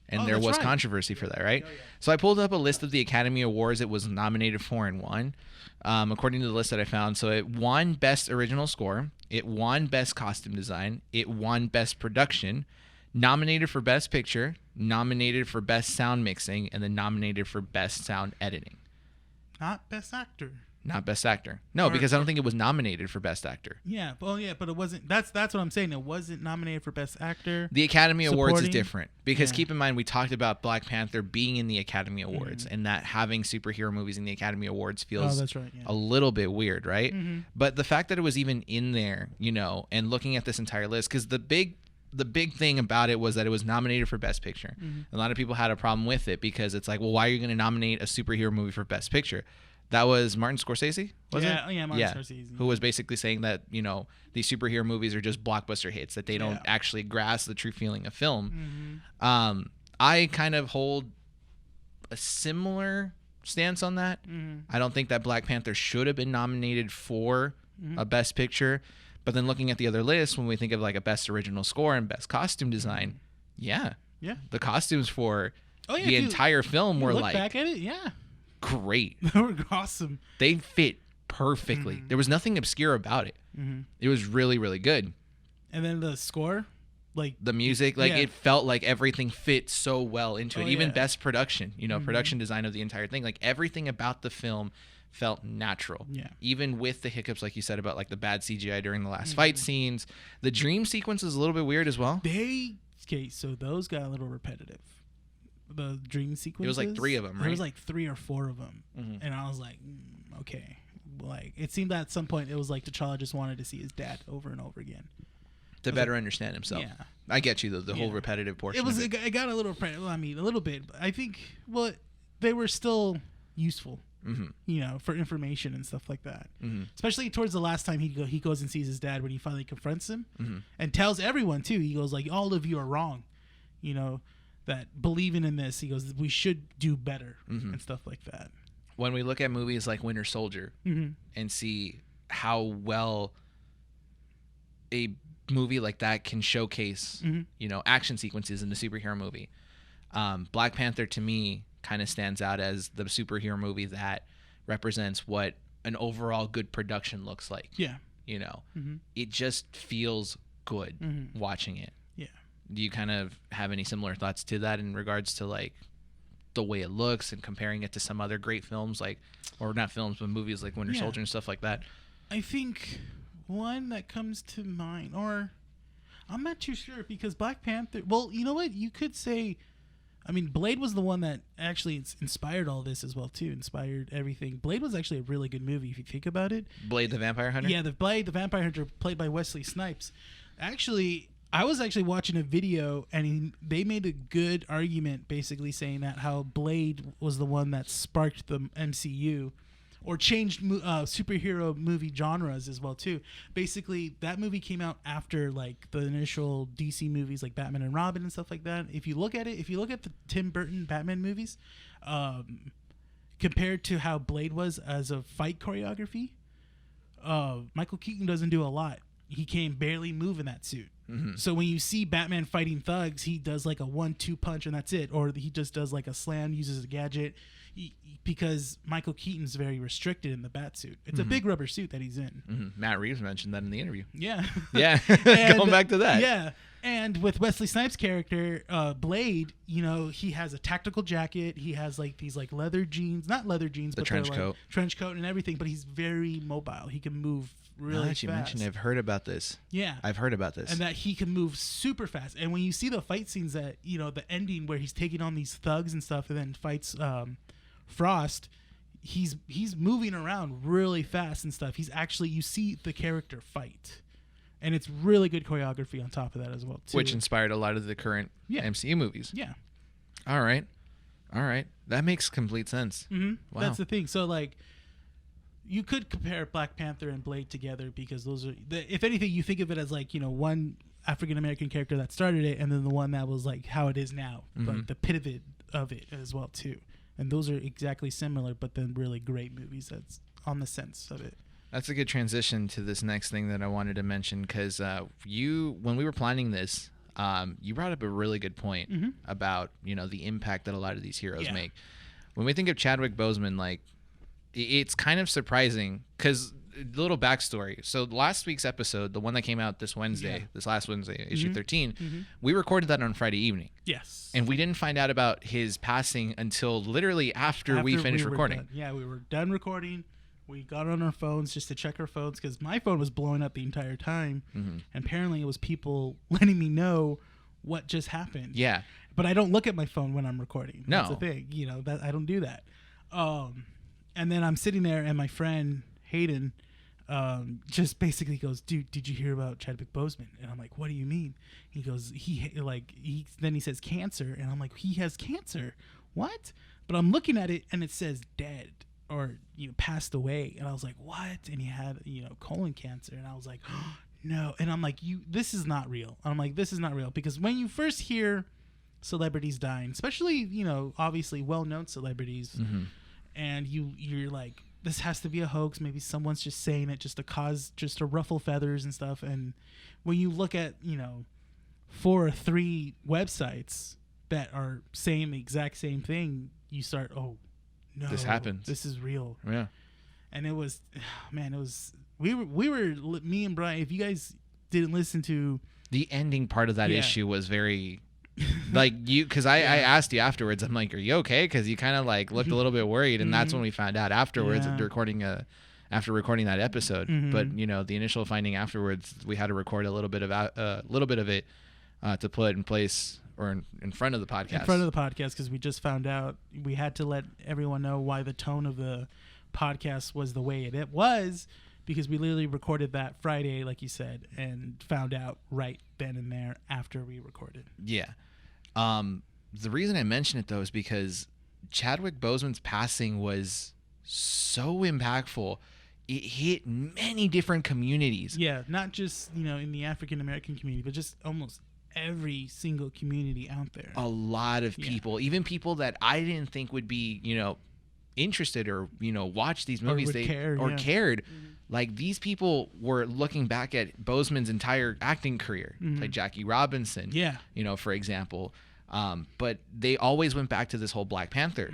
And there was controversy for that, right? So I pulled up a list of the Academy Awards it was nominated for and won, according to the list that I found. So it won Best Original Score. It won Best Costume Design. It won Best Production, Nominated for Best Picture, nominated for Best Sound Mixing, and then nominated for Best Sound Editing. Not Best Actor. Not Best Actor. No, because I don't think it was nominated for Best Actor. Yeah, well, yeah, but it wasn't. That's what I'm saying. It wasn't nominated for Best Actor. The Academy Awards is Supporting. different because keep in mind we talked about Black Panther being in the Academy Awards and that having superhero movies in the Academy Awards feels that's right, yeah. a little bit weird, right? But the fact that it was even in there, and looking at this entire list, because the big thing about it was that it was nominated for Best Picture. A lot of people had a problem with it because it's like, well, why are you going to nominate a superhero movie for Best Picture? That was Martin Scorsese, was it? Yeah, Martin Scorsese. Who was basically saying that, these superhero movies are just blockbuster hits, that they don't actually grasp the true feeling of film. I kind of hold a similar stance on that. I don't think that Black Panther should have been nominated for a Best Picture. But then looking at the other list, when we think of like a Best Original Score and Best Costume Design, the costumes for the entire film were like back at it, great. they were awesome. They fit perfectly. There was nothing obscure about it. It was really, really good. And then the score, like the music, it felt like everything fit so well into it. Even Best Production, production design of the entire thing, like everything about the film felt natural. Even with the hiccups, like you said, about like the bad CGI during the last fight scenes. The dream sequence is a little bit weird as well. So those got a little repetitive. The dream sequences. It was like 3 of them, right? There was like 3 or 4 of them, and I was like, okay. Like it seemed that at some point it was like T'Challa just wanted to see his dad over and over again to better understand himself. Yeah, I get you though. The whole repetitive portion. It got a little. I mean, a little bit. But I think they were still useful. For information and stuff like that. Especially towards the last time he goes and sees his dad when he finally confronts him and tells everyone too. He goes like, all of you are wrong. That believing in this, he goes, we should do better and stuff like that. When we look at movies like Winter Soldier and see how well a movie like that can showcase, action sequences in a superhero movie, Black Panther to me kind of stands out as the superhero movie that represents what an overall good production looks like. It just feels good watching it. Do you kind of have any similar thoughts to that in regards to like the way it looks and comparing it to some other great films, like, or not films, but movies like Winter Soldier and stuff like that? I think one that comes to mind, or I'm not too sure, because Black Panther, well, you know what? You could say, I mean, Blade was the one that actually inspired all this as well, too. Inspired everything. Blade was actually a really good movie, if you think about it. Blade the Vampire Hunter? Yeah, Blade the Vampire Hunter, played by Wesley Snipes. Actually, I was actually watching a video, and they made a good argument basically saying that how Blade was the one that sparked the MCU or changed superhero movie genres as well, too. Basically, that movie came out after like the initial DC movies like Batman and Robin and stuff like that. If you look at the Tim Burton Batman movies, compared to how Blade was as a fight choreography, Michael Keaton doesn't do a lot. He can barely move in that suit. So when you see Batman fighting thugs, he does like a 1-2 punch and that's it. Or he just does like a slam, uses a gadget. Because Michael Keaton's very restricted in the bat suit. It's a big rubber suit that he's in. Matt Reeves mentioned that in the interview. Yeah. Yeah. Going back to that. Yeah. And with Wesley Snipes' character, Blade, he has a tactical jacket. He has like these like leather jeans, not leather jeans, but trench coat. Trench coat and everything. But he's very mobile. He can move really fast. You mentioned, I've heard about this. Yeah. I've heard about this. And that he can move super fast. And when you see the fight scenes that, the ending where he's taking on these thugs and stuff and then fights Frost, he's moving around really fast and stuff. He's actually, you see the character fight. And it's really good choreography on top of that as well, too. Which inspired a lot of the current MCU movies. Yeah. All right. That makes complete sense. Mm-hmm. Wow. That's the thing. So, like, you could compare Black Panther and Blade together because those are, if anything, you think of it as, like, one African-American character that started it and then the one that was, like, how it is now. Like, the pivot of it as well, too. And those are exactly similar, but then really great movies that's on the sense of it. That's a good transition to this next thing that I wanted to mention because when we were planning this, you brought up a really good point about, the impact that a lot of these heroes make. When we think of Chadwick Boseman, like, it's kind of surprising because little backstory. So last week's episode, the one that came out this Wednesday, this last Wednesday, issue 13, we recorded that on Friday evening. Yes. And we didn't find out about his passing until literally after we finished recording. Done. Yeah, we were done recording. We got on our phones just to check our phones because my phone was blowing up the entire time. And apparently it was people letting me know what just happened. Yeah. But I don't look at my phone when I'm recording. No. That's the thing. You know, that I don't do that. And then I'm sitting there and my friend Hayden just basically goes, dude, did you hear about Chadwick Boseman? And I'm like, what do you mean? He goes, then he says cancer. And I'm like, he has cancer? What? But I'm looking at it and it says dead or, you know, passed away. And I was like, what? And he had, you know, colon cancer. And I was like, oh, no. And I'm like, this is not real. I'm like, this is not real. Because when you first hear celebrities dying, especially, you know, obviously well-known celebrities, and you're like, this has to be a hoax. Maybe someone's just saying it just to ruffle feathers and stuff. And when you look at, you know, 4 or 3 websites that are saying the exact same thing, you start, oh no, this happens. This is real. Yeah. And it was, man, it was, we were, me and Bryan, if you guys didn't listen to the ending part of that issue was very like you, because I asked you afterwards, I'm like, are you okay? Because you kind of like looked a little bit worried, and that's when we found out afterwards after recording that episode. But you know, the initial finding afterwards, we had to record a little bit of it to put in place or in front of the podcast. In front of the podcast, because we just found out we had to let everyone know why the tone of the podcast was the way it was, because we literally recorded that Friday, like you said, and found out right then and there after we recorded. Yeah. The reason I mention it, though, is because Chadwick Boseman's passing was so impactful. It hit many different communities. Yeah, not just, you know, in the African American community, but just almost every single community out there. A lot of people, even people that I didn't think would be, you know, interested or, you know, watch these movies cared. Like, these people were looking back at Boseman's entire acting career, like Jackie Robinson, you know, for example. But they always went back to this whole Black Panther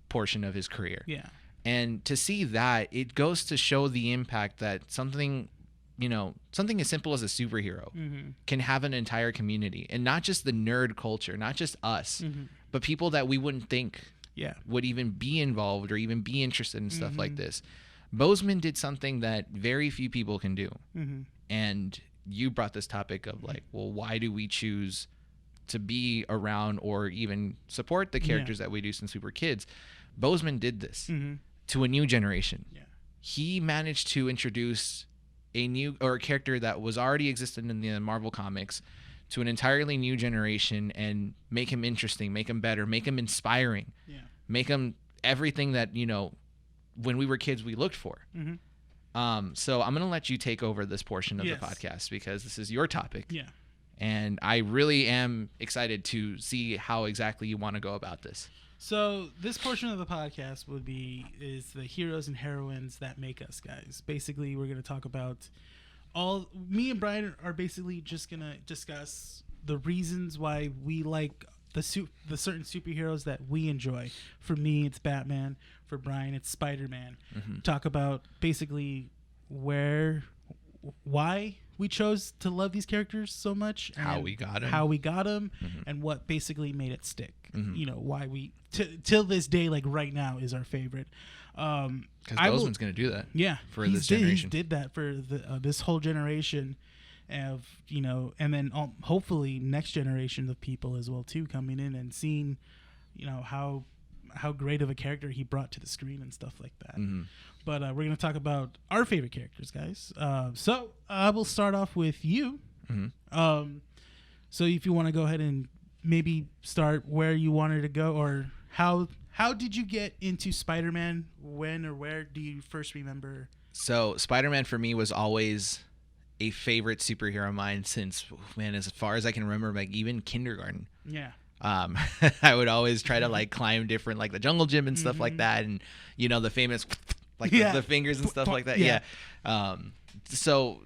portion of his career. Yeah. And to see that, it goes to show the impact that something as simple as a superhero can have an entire community, and not just the nerd culture, not just us, but people that we wouldn't think would even be involved or even be interested in stuff like this. Boseman did something that very few people can do. And you brought this topic of like, well, why do we choose to be around or even support the characters that we do since we were kids? Boseman did this to a new generation. He managed to introduce a character that was already existed in the Marvel comics to an entirely new generation and make him interesting, make him better, make him inspiring, make him everything that, you know, when we were kids we looked for. So I'm going to let you take over this portion of the podcast, because this is your topic. And I really am excited to see how exactly you want to go about this. So this portion of the podcast is the heroes and heroines that make us, guys. Basically, we're going to talk about me and Bryan are basically just going to discuss the reasons why we like the certain superheroes that we enjoy. For me, it's Batman. For Bryan, it's Spider-Man. Talk about basically why we chose to love these characters so much, how we got them, and what basically made it stick. You know, why we till this day, like right now, is our favorite. Because Boseman's going to do that. For this generation, he did that for this whole generation of, you know, and then hopefully next generation of people as well too, coming in and seeing, you know, how great of a character he brought to the screen and stuff like that. But we're going to talk about our favorite characters, guys. So I will start off with you. So if you want to go ahead and maybe start where you wanted to go, or how did you get into Spider-Man? When or where do you first remember? So Spider-Man for me was always a favorite superhero of mine since, as far as I can remember, like even kindergarten. I would always try to like climb different, like the jungle gym and stuff like that, and you know, the famous like the fingers and stuff like that. So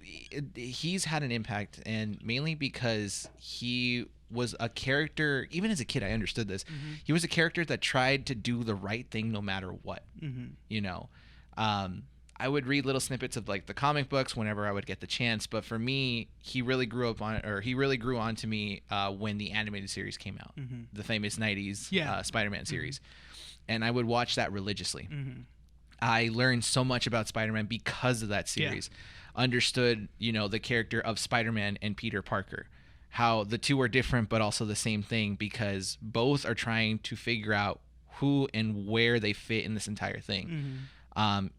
he's had an impact, and mainly because he was a character. Even as a kid, I understood this. He was a character that tried to do the right thing no matter what. You know, I would read little snippets of like the comic books whenever I would get the chance. But for me, he really grew on to me when the animated series came out, the famous '90s Spider-Man series, and I would watch that religiously. I learned so much about Spider-Man because of that series. Understood, the character of Spider-Man and Peter Parker, how the two are different but also the same thing, because both are trying to figure out who and where they fit in this entire thing.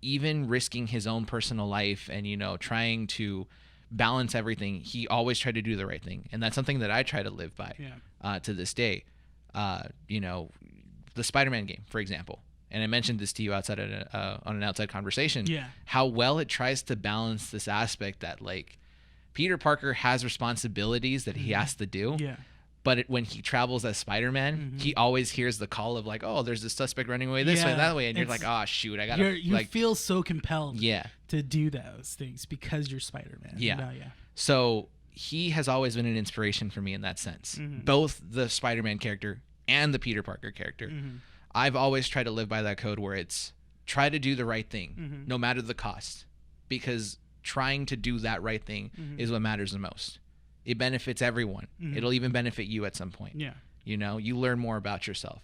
Even risking his own personal life and, trying to balance everything, he always tried to do the right thing. And that's something that I try to live by to this day. The Spider-Man game, for example. And I mentioned this to you outside on an outside conversation. How well it tries to balance this aspect that, like, Peter Parker has responsibilities that he has to do. But when he travels as Spider-Man, he always hears the call of like, oh, there's this suspect running away this way, that way. And you're like, oh, shoot, I got to. You feel so compelled to do those things because you're Spider-Man. So he has always been an inspiration for me in that sense. Both the Spider-Man character and the Peter Parker character. I've always tried to live by that code where it's try to do the right thing, no matter the cost. Because trying to do that right thing is what matters the most. It benefits everyone. It'll even benefit you at some point. You learn more about yourself.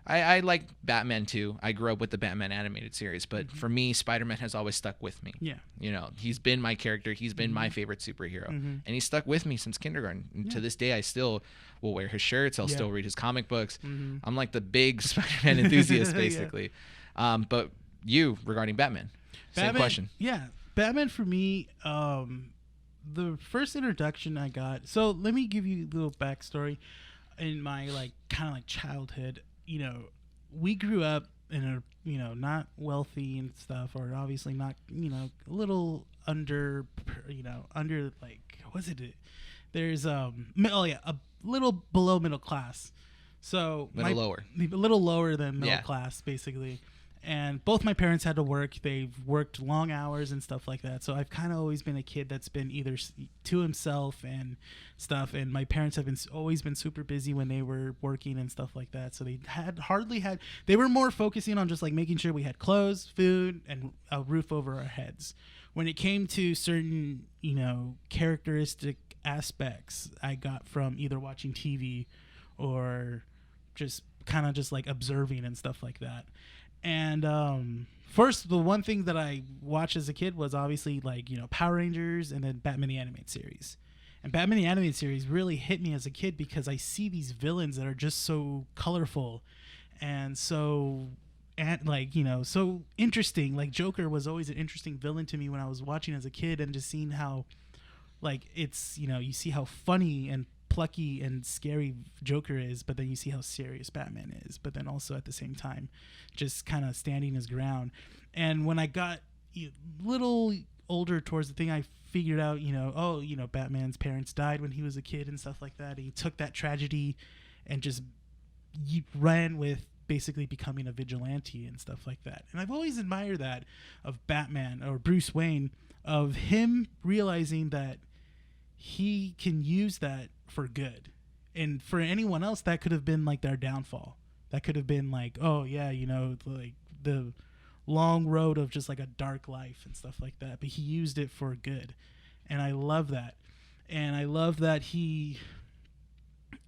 I like Batman too. I grew up with the Batman animated series, but for me, Spider-Man has always stuck with me. He's been my character. He's been my favorite superhero, and he's stuck with me since kindergarten. And to this day, I still will wear his shirts. I'll still read his comic books. I'm like the big Spider-Man enthusiast, basically. But you, regarding Batman, same question. Batman for me, the first introduction I got. So let me give you a little backstory. In my kind of childhood, we grew up in a not wealthy and stuff, or obviously not, a little under what's it? There's a little below middle class. So a little lower than middle class, basically. And both my parents had to work. They've worked long hours and stuff like that. So I've kind of always been a kid that's been either to himself and stuff. And my parents have always been super busy when they were working and stuff like that. So they they were more focusing on just making sure we had clothes, food, and a roof over our heads. When it came to certain, characteristic aspects I got from either watching TV or just kind of just observing and stuff like that. And first, the one thing that I watched as a kid was obviously Power Rangers and then Batman the Animated Series. And Batman the Animated Series really hit me as a kid because I see these villains that are just so colorful and so so interesting. Joker was always an interesting villain to me when I was watching as a kid, and just seeing how it's you see how funny and plucky and scary Joker is, but then you see how serious Batman is, but then also at the same time just kind of standing his ground. And when I got a little older towards the thing, I figured out Batman's parents died when he was a kid and stuff like that. He took that tragedy and just ran with basically becoming a vigilante and stuff like that. And I've always admired that of Batman, or Bruce Wayne, of him realizing that he can use that for good. And for anyone else, that could have been their downfall. That could have been the long road of just a dark life and stuff like that. But he used it for good. And I love that. And I love that he's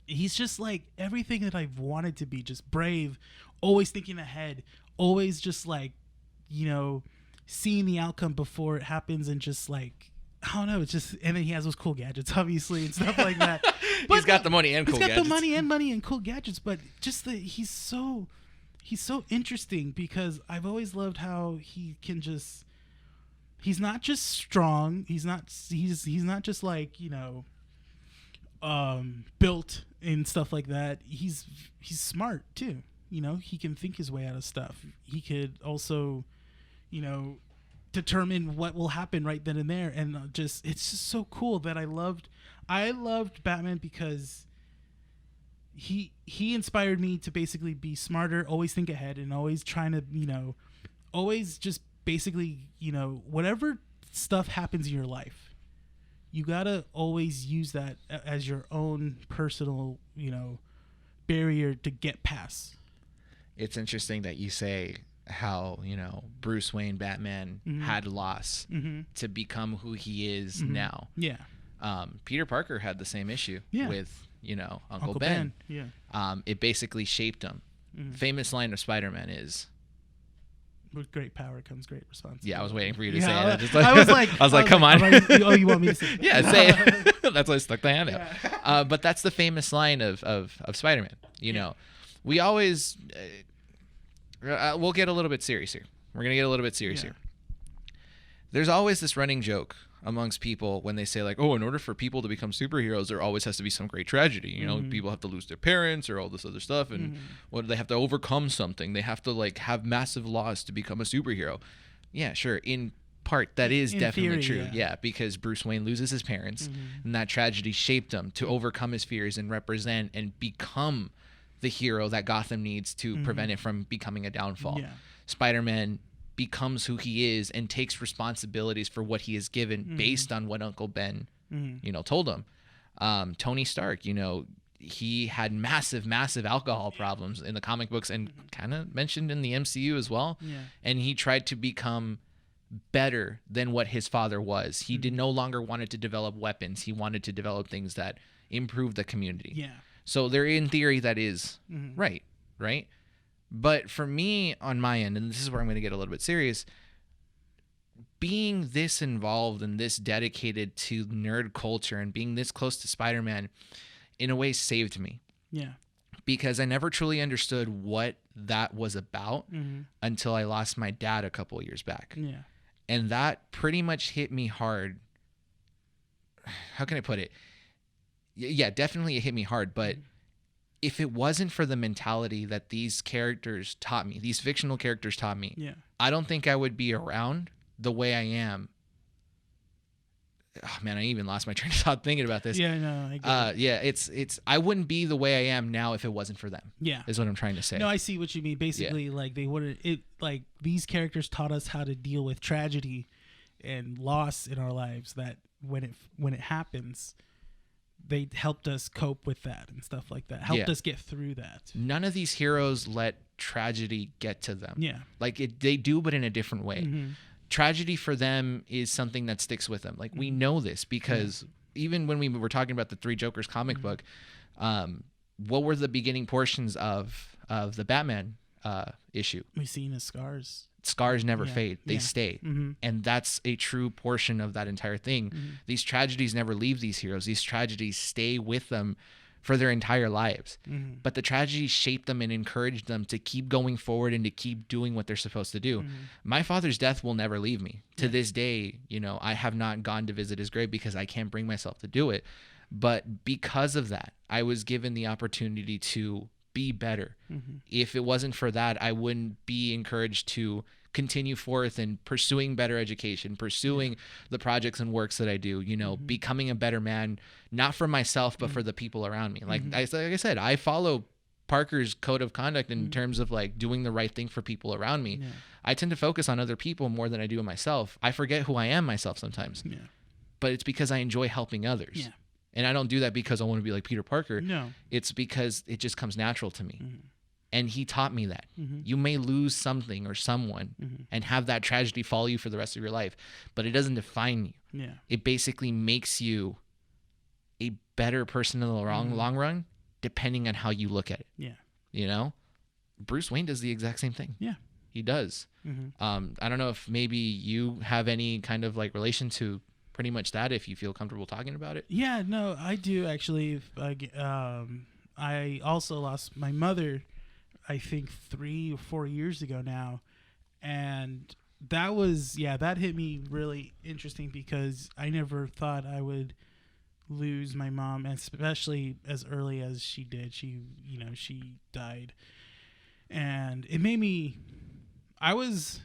just everything that I've wanted to be, just brave, always thinking ahead, always just seeing the outcome before it happens, and just I don't know, it's just, and then he has those cool gadgets, obviously, and stuff like that. But he's got the money and cool gadgets. He's got the money and cool gadgets, but just he's so interesting, because I've always loved how he can just, he's not just strong, he's not just built and stuff like that. He's smart too. He can think his way out of stuff. He could also, determine what will happen right then and there. And it's just so cool that I loved Batman, because he inspired me to basically be smarter, always think ahead, and always trying to, always just basically, whatever stuff happens in your life, you gotta always use that as your own personal, barrier to get past. It's interesting that you say how, you know, Bruce Wayne, Batman, had loss to become who he is now. Yeah. Peter Parker had the same issue with, you know, Uncle Ben. Yeah. It basically shaped him. Famous line of Spider-Man is, with great power comes great responsibility. Yeah, I was waiting for you to say it. I was like, come on. Oh, you want me to say that? Yeah, say it. That's why I stuck the hand out. But that's the famous line of Spider-Man. You know, we always, we'll get a little bit serious here. We're going to get a little bit serious here. There's always this running joke amongst people when they say like, oh, in order for people to become superheroes, there always has to be some great tragedy. You know, people have to lose their parents or all this other stuff. And what they have to overcome something. They have to like have massive loss to become a superhero. Yeah, sure. In part, that is definitely true. Yeah, because Bruce Wayne loses his parents and that tragedy shaped him to overcome his fears and represent and become the hero that Gotham needs to prevent it from becoming a downfall. Spider-Man becomes who he is and takes responsibilities for what he is given based on what Uncle Ben, you know, told him. Tony Stark, you know, he had massive alcohol problems in the comic books and kind of mentioned in the MCU as well. And he tried to become better than what his father was. He did no longer wanted to develop weapons. He wanted to develop things that improve the community. So there, in theory, that is right. But for me, on my end, and this is where I'm going to get a little bit serious, being this involved and this dedicated to nerd culture and being this close to Spider-Man, in a way, saved me. Because I never truly understood what that was about until I lost my dad a couple of years back. And that pretty much hit me hard. How can I put it? Yeah, definitely it hit me hard, but if it wasn't for the mentality that these characters taught me, these fictional characters taught me, I don't think I would be around the way I am. Oh man, I even lost my train of thought thinking about this. I wouldn't be the way I am now if it wasn't for them. Is what I'm trying to say. No, I see what you mean. Basically, like they wouldn't. It like these characters taught us how to deal with tragedy and loss in our lives. That when it happens, they helped us cope with that and stuff like that. Helped us get through that. None of these heroes let tragedy get to them. Like they do, but in a different way. Tragedy for them is something that sticks with them. Like we know this because even when we were talking about the Three Jokers comic book, what were the beginning portions of the Batman issue? We've seen his scars. Scars never fade. They stay. And that's a true portion of that entire thing. These tragedies never leave these heroes. These tragedies stay with them for their entire lives. But the tragedies shape them and encourage them to keep going forward and to keep doing what they're supposed to do. My father's death will never leave me. To this day, you know, I have not gone to visit his grave because I can't bring myself to do it. But because of that, I was given the opportunity to be better. If it wasn't for that, I wouldn't be encouraged to continue forth and pursuing better education, pursuing the projects and works that I do, you know, becoming a better man, not for myself, but for the people around me. Like I said, I follow Parker's code of conduct in terms of like doing the right thing for people around me. I tend to focus on other people more than I do on myself. I forget who I am myself sometimes, but it's because I enjoy helping others. And I don't do that because I want to be like Peter Parker. No, it's because it just comes natural to me. And he taught me that you may lose something or someone and have that tragedy follow you for the rest of your life, but it doesn't define you. It basically makes you a better person in the long run, depending on how you look at it. You know, Bruce Wayne does the exact same thing. He does. I don't know if maybe you have any kind of like relation to pretty much that, if you feel comfortable talking about it. No, I do actually. I also lost my mother, I think 3 or 4 years ago now, and that was that hit me really interesting because I never thought I would lose my mom, especially as early as she did. She died, and it made me. I was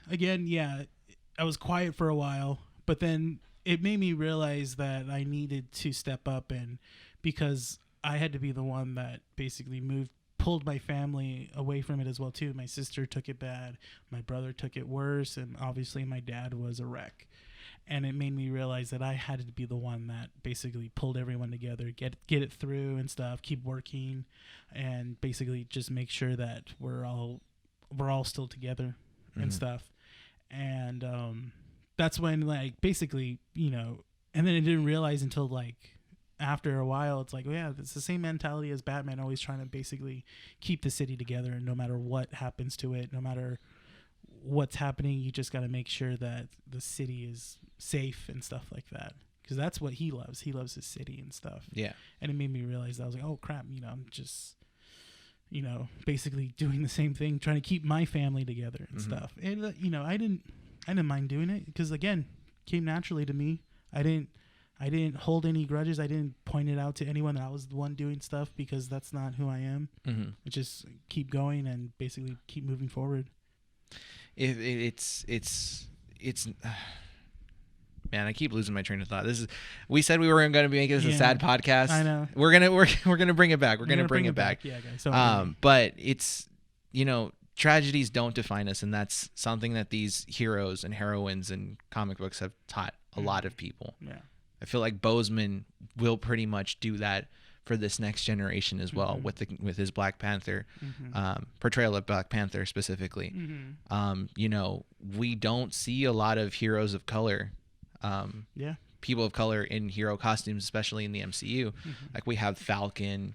quiet for a while, but then it made me realize that I needed to step up, and because I had to be the one that basically pulled my family away from it as well too. My sister took it bad, my brother took it worse, and obviously my dad was a wreck. And it made me realize that I had to be the one that basically pulled everyone together, get it through and stuff, keep working, and basically just make sure that we're all still together. and stuff. And that's when, like, basically, you know, and then I didn't realize until, like, after a while, it's like, oh, yeah, it's the same mentality as Batman, always trying to basically keep the city together. And no matter what happens to it, no matter what's happening, you just got to make sure that the city is safe and stuff like that. Because that's what he loves. He loves his city and stuff. Yeah. And it made me realize that I was like, oh, crap, you know, I'm just, you know, basically doing the same thing, trying to keep my family together and stuff. And, you know, I didn't mind doing it because, again, it came naturally to me. I didn't hold any grudges. I didn't point it out to anyone that I was the one doing stuff because that's not who I am. I just keep going and basically keep moving forward. It's man, I keep losing my train of thought. We said we were going to be making this a sad podcast. I know. We're gonna bring it back. We're gonna bring it back. Yeah, guys. But it's, you know, tragedies don't define us, and that's something that these heroes and heroines and comic books have taught a lot of people. Yeah. I feel like Boseman will pretty much do that for this next generation as well, with his Black Panther portrayal of Black Panther specifically. You know, we don't see a lot of heroes of color, people of color in hero costumes, especially in the MCU. Like we have Falcon.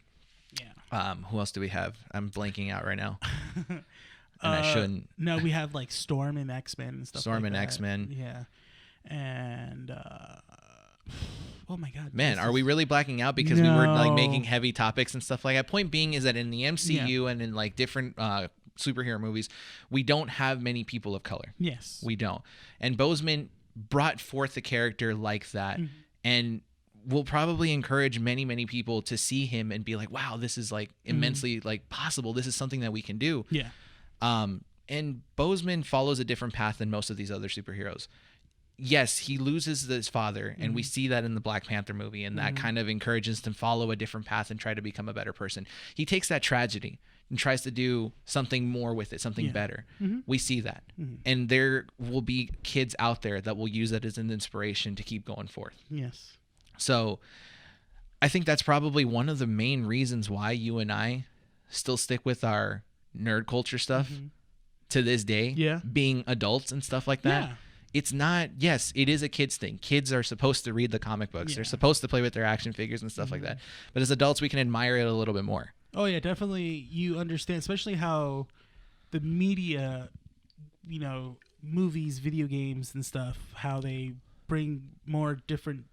Yeah. Who else do we have? I'm blanking out right now. And I shouldn't. No, we have like Storm and X-Men and stuff. Storm like and that. X-Men. Yeah. And oh my God, man, are we really blacking out because we were like making heavy topics and stuff like that? Point being is that in the MCU and in like different superhero movies, we don't have many people of color. Yes, we don't. And Boseman brought forth a character like that, and will probably encourage many people to see him and be like, wow, this is like immensely like possible. This is something that we can do. Yeah. And Boseman follows a different path than most of these other superheroes. Yes, he loses his father, and we see that in the Black Panther movie, and that kind of encourages him to follow a different path and try to become a better person. He takes that tragedy and tries to do something more with it, something better. We see that. And there will be kids out there that will use that as an inspiration to keep going forth. Yes. So I think that's probably one of the main reasons why you and I still stick with our nerd culture stuff to this day, being adults and stuff like that. Yeah. It's not, yes, it is a kid's thing. Kids are supposed to read the comic books. Yeah. They're supposed to play with their action figures and stuff like that. But as adults, we can admire it a little bit more. Oh, yeah, definitely. You understand, especially how the media, you know, movies, video games and stuff, how they bring more different,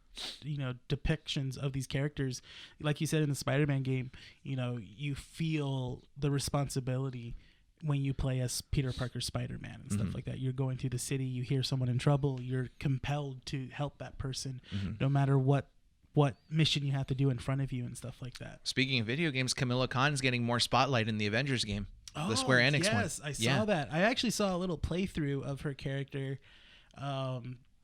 you know, depictions of these characters. Like you said in the Spider-Man game, you know, you feel the responsibility when you play as Peter Parker Spider-Man and stuff like that. You're going through the city, you hear someone in trouble, you're compelled to help that person no matter what mission you have to do in front of you and stuff like that. Speaking of video games, Camilla Khan's getting more spotlight in the Avengers game. The Square Enix one. Yes, I saw that. I actually saw a little playthrough of her character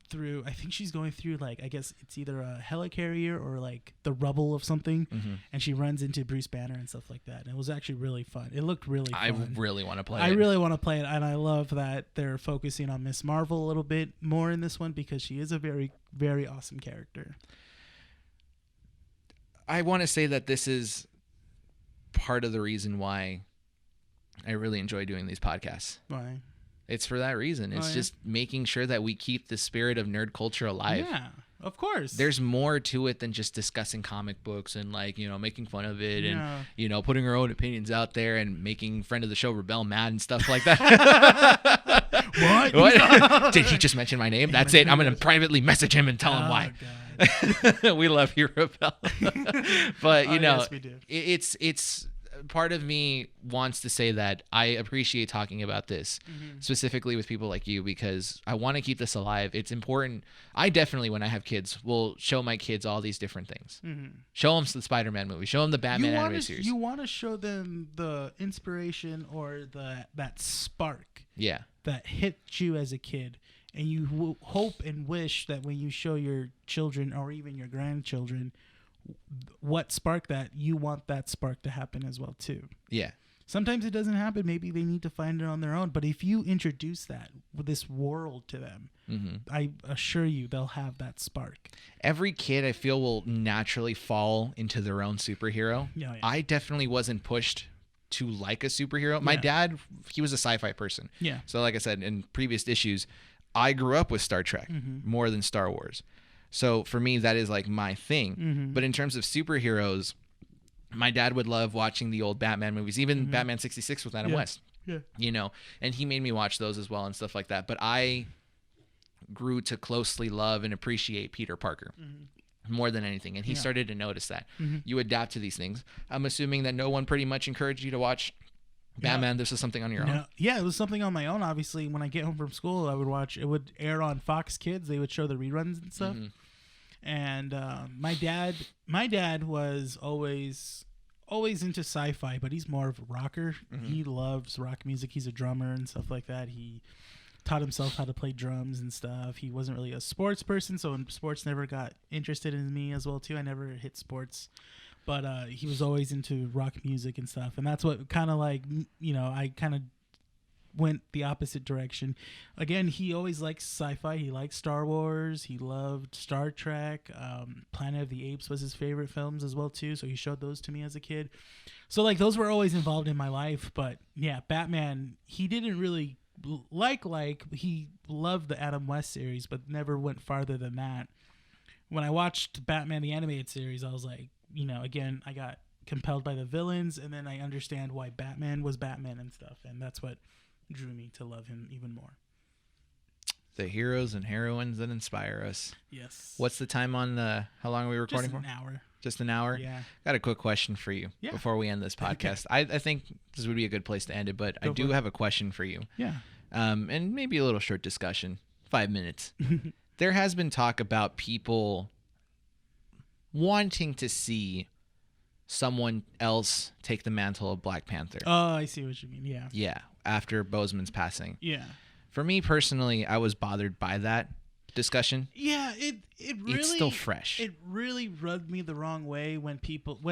through, I think she's going through, like, I guess it's either a helicarrier or like the rubble of something, and she runs into Bruce Banner and stuff like that. And it was actually really fun. It looked really fun. I really want to play it. I really want to play it, and I love that they're focusing on Miss Marvel a little bit more in this one because she is a very, very awesome character. I want to say that this is part of the reason why I really enjoy doing these podcasts. Why? It's for that reason. It's just making sure that we keep the spirit of nerd culture alive. Yeah, of course. There's more to it than just discussing comic books and, like, you know, making fun of it and, you know, putting our own opinions out there and making friend of the show Rebel mad and stuff like that. What? Did he just mention my name? That's it. I'm going to privately message him and tell him why. We love you, Rebel. But, you know, yes, we do. It's part of me wants to say that I appreciate talking about this specifically with people like you because I want to keep this alive. It's important. I definitely, when I have kids, will show my kids all these different things. Show them the Spider-Man movie. Show them the Batman animated series. You want to show them the inspiration or that spark that hit you as a kid. And you hope and wish that when you show your children or even your grandchildren what spark that, you want that spark to happen as well too. Yeah. Sometimes it doesn't happen. Maybe they need to find it on their own. But if you introduce this world to them, I assure you they'll have that spark. Every kid, I feel, will naturally fall into their own superhero. I definitely wasn't pushed to like a superhero. My dad, he was a sci-fi person. Yeah. So like I said in previous issues, I grew up with Star Trek more than Star Wars. So for me, that is like my thing. But in terms of superheroes, my dad would love watching the old Batman movies, even Batman 66 with Adam West. Yeah. You know, and he made me watch those as well and stuff like that. But I grew to closely love and appreciate Peter Parker more than anything. And he started to notice that. You adapt to these things. I'm assuming that no one pretty much encouraged you to watch Batman. This is something on your own. Yeah, it was something on my own. Obviously, when I get home from school, I would watch. It would air on Fox Kids. They would show the reruns and stuff. And my dad was always into sci-fi, but he's more of a rocker. He loves rock music. He's a drummer and stuff like that. He taught himself how to play drums and stuff. He wasn't really a sports person, so sports never got interested in me as well too. I never hit sports, but he was always into rock music and stuff. And that's what kind of like, you know, I kind of went the opposite direction. Again, he always liked sci-fi. He liked Star Wars. He loved Star Trek. Planet of the Apes was his favorite films as well too, so he showed those to me as a kid. So like those were always involved in my life. But yeah, Batman, he didn't really like he loved the Adam West series, but never went farther than that. When I watched Batman the animated series, I was like, you know, again, I got compelled by the villains, and then I understand why Batman was Batman and stuff, and that's what drew me to love him even more. The heroes and heroines that inspire us. Yes. What's the time on the? How long are we recording for? Just an hour. Just an hour? Yeah. Got a quick question for you before we end this podcast. I think this would be a good place to end it, but I do have a question for you. Yeah. And maybe a little short discussion, 5 minutes. There has been talk about people wanting to see someone else take the mantle of Black Panther. Oh, I see what you mean. Yeah. Yeah, after Boseman's passing. Yeah. For me personally, I was bothered by that discussion. Yeah, it really, it's still fresh. It really rubbed me the wrong way when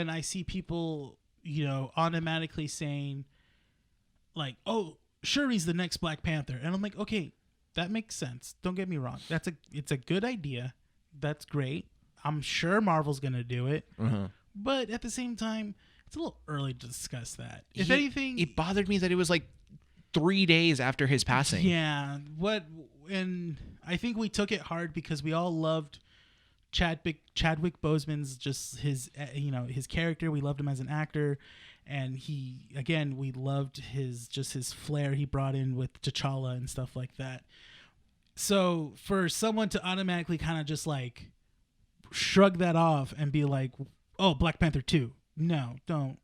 I see people, you know, automatically saying like, "Oh, Shuri's the next Black Panther," and I'm like, okay, that makes sense. Don't get me wrong. It's a good idea. That's great. I'm sure Marvel's gonna do it, but at the same time, it's a little early to discuss that. If anything, it bothered me that it was like 3 days after his passing. Yeah. And I think we took it hard because we all loved Chadwick Boseman's just his, you know, his character. We loved him as an actor, and we loved his flair he brought in with T'Challa and stuff like that. So for someone to automatically kind of just like shrug that off and be like, "Oh, Black Panther 2." No, don't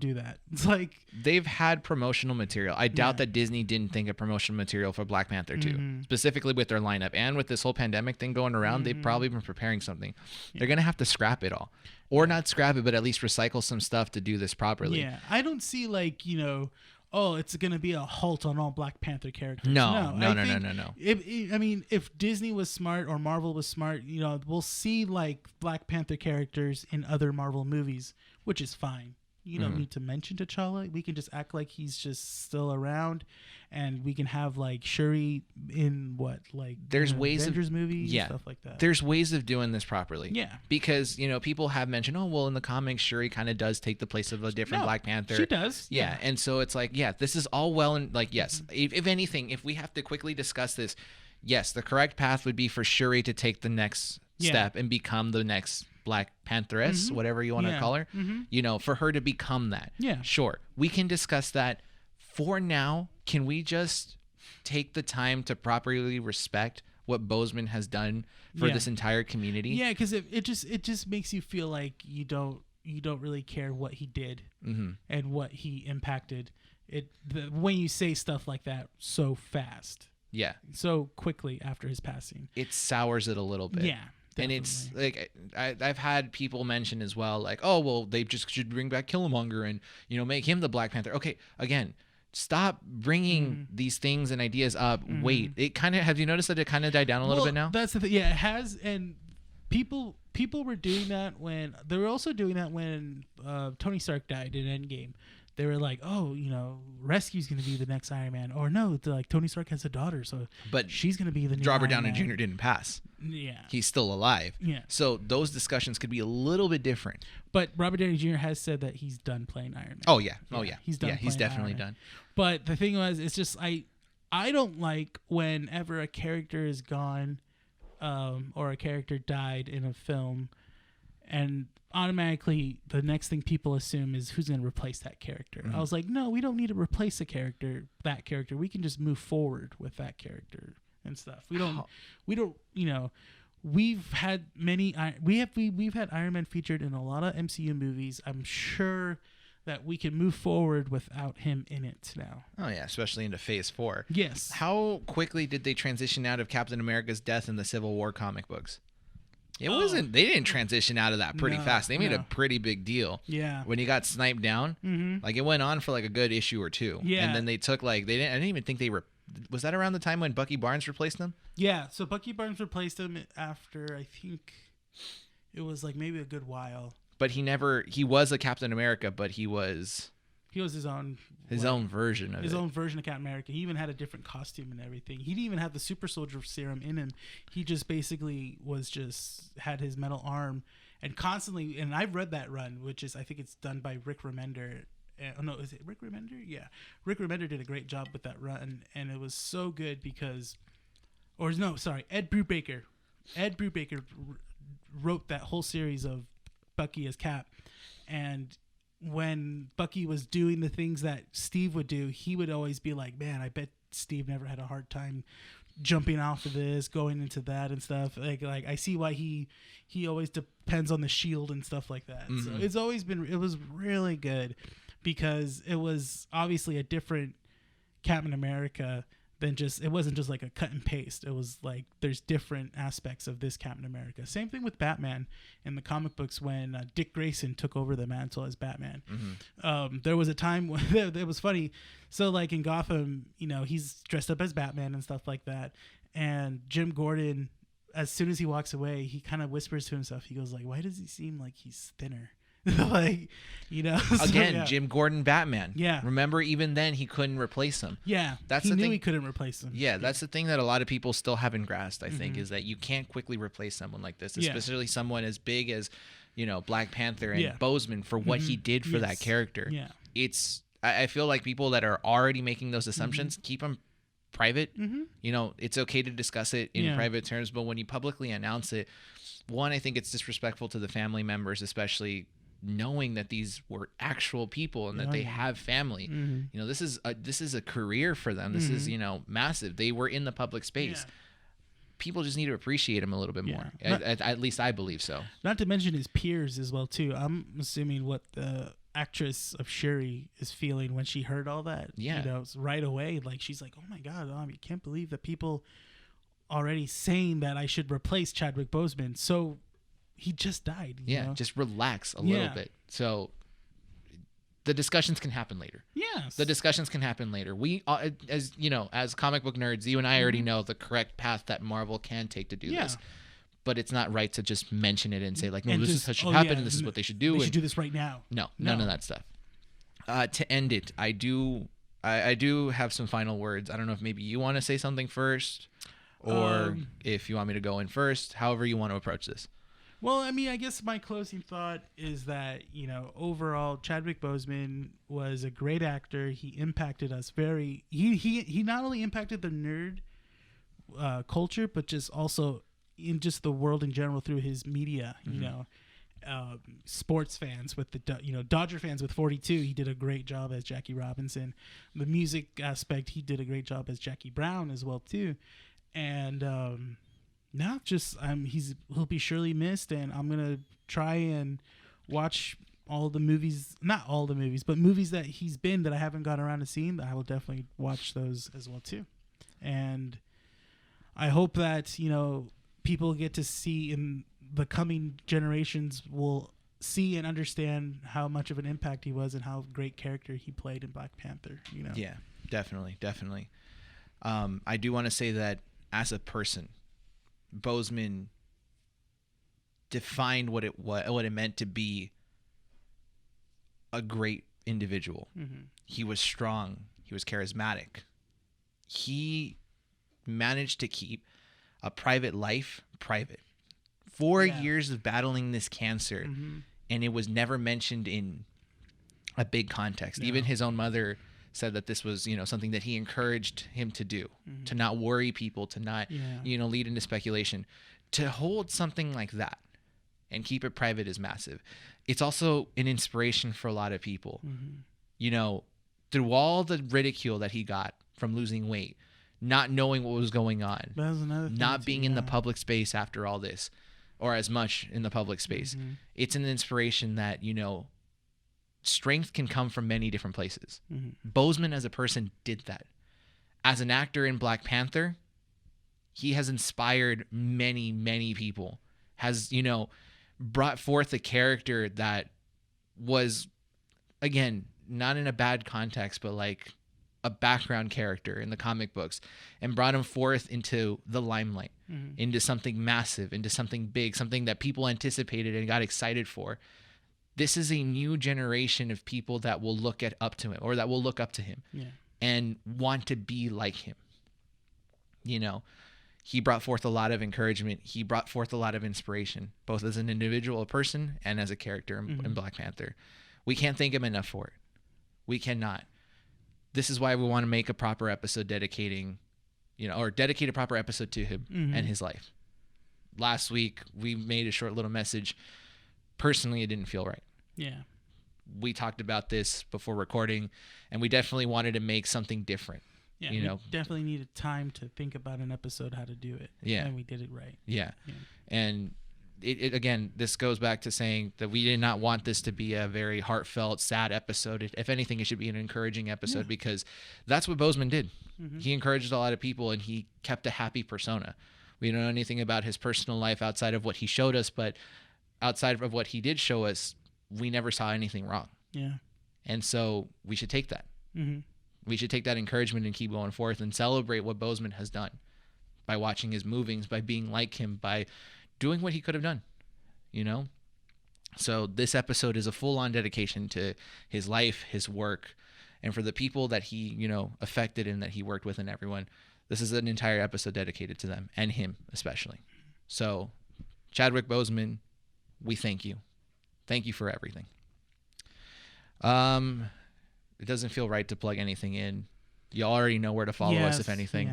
do that. It's like they've had promotional material. I doubt that Disney didn't think of promotional material for Black Panther 2, specifically with their lineup. And with this whole pandemic thing going around, they've probably been preparing something. They're going to have to scrap it all. Or not scrap it, but at least recycle some stuff to do this properly. Yeah. I don't see like, you know, oh, it's going to be a halt on all Black Panther characters. No. I mean, if Disney was smart or Marvel was smart, you know, we'll see like Black Panther characters in other Marvel movies, which is fine. You don't need to mention T'Challa. We can just act like he's just still around, and we can have like Shuri in there's ways Avengers of movies and stuff like that. There's ways of doing this properly. Yeah, because you know people have mentioned, oh well, in the comics Shuri kind of does take the place of a different Black Panther. She does. Yeah, and so it's like this is all well and like yes. If anything, if we have to quickly discuss this, yes, the correct path would be for Shuri to take the next step and become the next Black Pantheress, whatever you want to call her, you know, for her to become that. Yeah. Sure. We can discuss that. For now, can we just take the time to properly respect what Boseman has done for this entire community? Yeah, because it just makes you feel like you don't really care what he did and what he impacted. When you say stuff like that so fast. Yeah. So quickly after his passing. It sours it a little bit. Yeah. Definitely. And it's like I've had people mention as well, like, oh well, they just should bring back Killmonger and you know make him the Black Panther. Okay, again, stop bringing these things and ideas up. Wait, it kind of have you noticed that it kind of died down a little bit now? That's the thing. Yeah, it has, and people were doing that when they were also doing that when Tony Stark died in Endgame. they were like, oh, Rescue's going to be the next Iron Man. Or no, like Tony Stark has a daughter, so but she's going to be the new Robert Iron Downey Man. Jr. didn't pass. Yeah. He's still alive. Yeah. So those discussions could be a little bit different. But Robert Downey Jr. has said that he's done playing Iron Man. Oh, yeah. Oh, yeah. He's done. Yeah, he's definitely Iron Man. done. But the thing was, it's just I don't like whenever a character is gone, or a character died in a film, and automatically the next thing people assume is who's going to replace that character. I was like, no, we don't need to replace that character. We can just move forward with that character and stuff. We don't. We've had we've had Iron Man featured in a lot of MCU movies. I'm sure that we can move forward without him in it now. Oh, yeah, especially into Phase 4. Yes. How quickly did they transition out of Captain America's death in the Civil War comic books? It wasn't. They didn't transition out of that pretty fast. They made a pretty big deal. Yeah. When he got sniped down, like it went on for like a good issue or two. Yeah. And then they took I didn't even think they were. Was that around the time when Bucky Barnes replaced them? Yeah. So Bucky Barnes replaced him after, I think it was like maybe a good while. But he was a Captain America, but he was his own version of own version of Captain America. He even had a different costume and everything. He didn't even have the super soldier serum in him. He just basically had his metal arm and constantly, and I've read that run, which is, I think it's done by Rick Remender. No, is it Rick Remender? Yeah. Rick Remender did a great job with that run, and it was so good because, Ed Brubaker. Ed Brubaker wrote that whole series of Bucky as Cap, and when Bucky was doing the things that Steve would do, he would always be like, man, I bet Steve never had a hard time jumping off of this, going into that and stuff. Like I see why he always depends on the shield and stuff like that. So it was really good because it was obviously a different Captain America than it wasn't just like a cut and paste. It was like there's different aspects of this Captain America. Same thing with Batman in the comic books when Dick Grayson took over the mantle as Batman. There was a time when it was funny. So like in Gotham, he's dressed up as Batman and stuff like that. And Jim Gordon, as soon as he walks away, he kind of whispers to himself. He goes like, why does he seem like he's thinner? Again, yeah. Jim Gordon Batman. Yeah. Remember, even then he couldn't replace him. Yeah. He knew he couldn't replace him. Yeah, that's the thing that a lot of people still haven't grasped, I think, is that you can't quickly replace someone like this, especially someone as big as, Black Panther and Boseman for what he did for that character. Yeah. I feel like people that are already making those assumptions, keep them private. It's okay to discuss it in private terms, but when you publicly announce it, one, I think it's disrespectful to the family members, especially knowing that these were actual people and that they have family. This is a career for them. This is massive. They were in the public space. People just need to appreciate him a little bit more. At least I believe so. Not to mention his peers as well too. I'm assuming what the actress of Shuri is feeling when she heard all that. Right away, like she's like, oh my god, I can't believe that people already saying that I should replace Chadwick Boseman. So he just died. Just relax a little bit. So the discussions can happen later. Yes. The discussions can happen later. We, as comic book nerds, you and I already know the correct path that Marvel can take to do this. But it's not right to just mention it and say, like, no, this is what should happen and this is what they should do. They should do this right now. No, none of that stuff. To end it, I do have some final words. I don't know if maybe you want to say something first or if you want me to go in first, however you want to approach this. Well, I guess my closing thought is that, overall, Chadwick Boseman was a great actor. He impacted us he not only impacted the nerd culture, but just also in just the world in general through his media, sports fans with Dodger fans with 42. He did a great job as Jackie Robinson. The music aspect, he did a great job as Jackie Brown as well, too. And, now he'll be surely missed, and I'm gonna try and watch all the movies, not all the movies, but movies that he's been that I haven't gotten around to seeing. I will definitely watch those as well too, and I hope that people get to see in the coming generations will see and understand how much of an impact he was and how great character he played in Black Panther. Yeah, definitely. I do want to say that as a person, Boseman defined what it meant to be a great individual. He was strong. He was charismatic. He managed to keep a private life private. 4 years of battling this cancer, and it was never mentioned in a big context. Even his own mother said that this was, something that he encouraged him to do, to not worry people, to not, lead into speculation. To hold something like that and keep it private is massive. It's also an inspiration for a lot of people. Through all the ridicule that he got from losing weight, not knowing what was going on, not being in the public space after all this, or as much in the public space. It's an inspiration that, strength can come from many different places. Boseman as a person did that. As an actor in Black Panther, he has inspired many, many people. Has, brought forth a character that was, again, not in a bad context, but like a background character in the comic books, and brought him forth into the limelight, into something massive, into something big, something that people anticipated and got excited for. This is a new generation of people that will look up to him, or that will look up to him and want to be like him. He brought forth a lot of encouragement. He brought forth a lot of inspiration, both as an individual, a person, and as a character in Black Panther. We can't thank him enough for it. We cannot. This is why we want to make a proper episode dedicating, or dedicate a proper episode to him and his life. Last week, we made a short little message. Personally, it didn't feel right. Yeah. We talked about this before recording, and we definitely wanted to make something different. Yeah, we definitely needed time to think about an episode, how to do it. Yeah. And we did it right. Yeah. And it again, this goes back to saying that we did not want this to be a very heartfelt, sad episode. If anything, it should be an encouraging episode, because that's what Boseman did. He encouraged a lot of people, and he kept a happy persona. We don't know anything about his personal life outside of what he showed us, but outside of what he did show us, we never saw anything wrong. Yeah. And so we should take that. We should take that encouragement and keep going forth and celebrate what Boseman has done by watching his movies, by being like him, by doing what he could have done, So this episode is a full-on dedication to his life, his work, and for the people that he, affected and that he worked with, and everyone. This is an entire episode dedicated to them, and him especially. So, Chadwick Boseman, we thank you. Thank you for everything. It doesn't feel right to plug anything in. You already know where to follow us, if anything.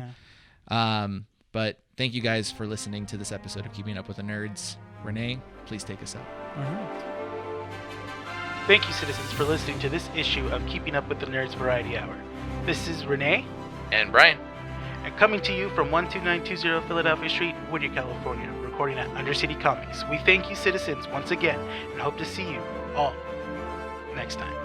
Yeah. But thank you guys for listening to this episode of Keeping Up with the Nerds. Rene, please take us out. All right. Thank you, citizens, for listening to this issue of Keeping Up with the Nerds Variety Hour. This is Rene. And Bryan. And coming to you from 12920 Philadelphia Street, Whittier, California, recording at Undercity Comics. We thank you, citizens, once again, and hope to see you all next time.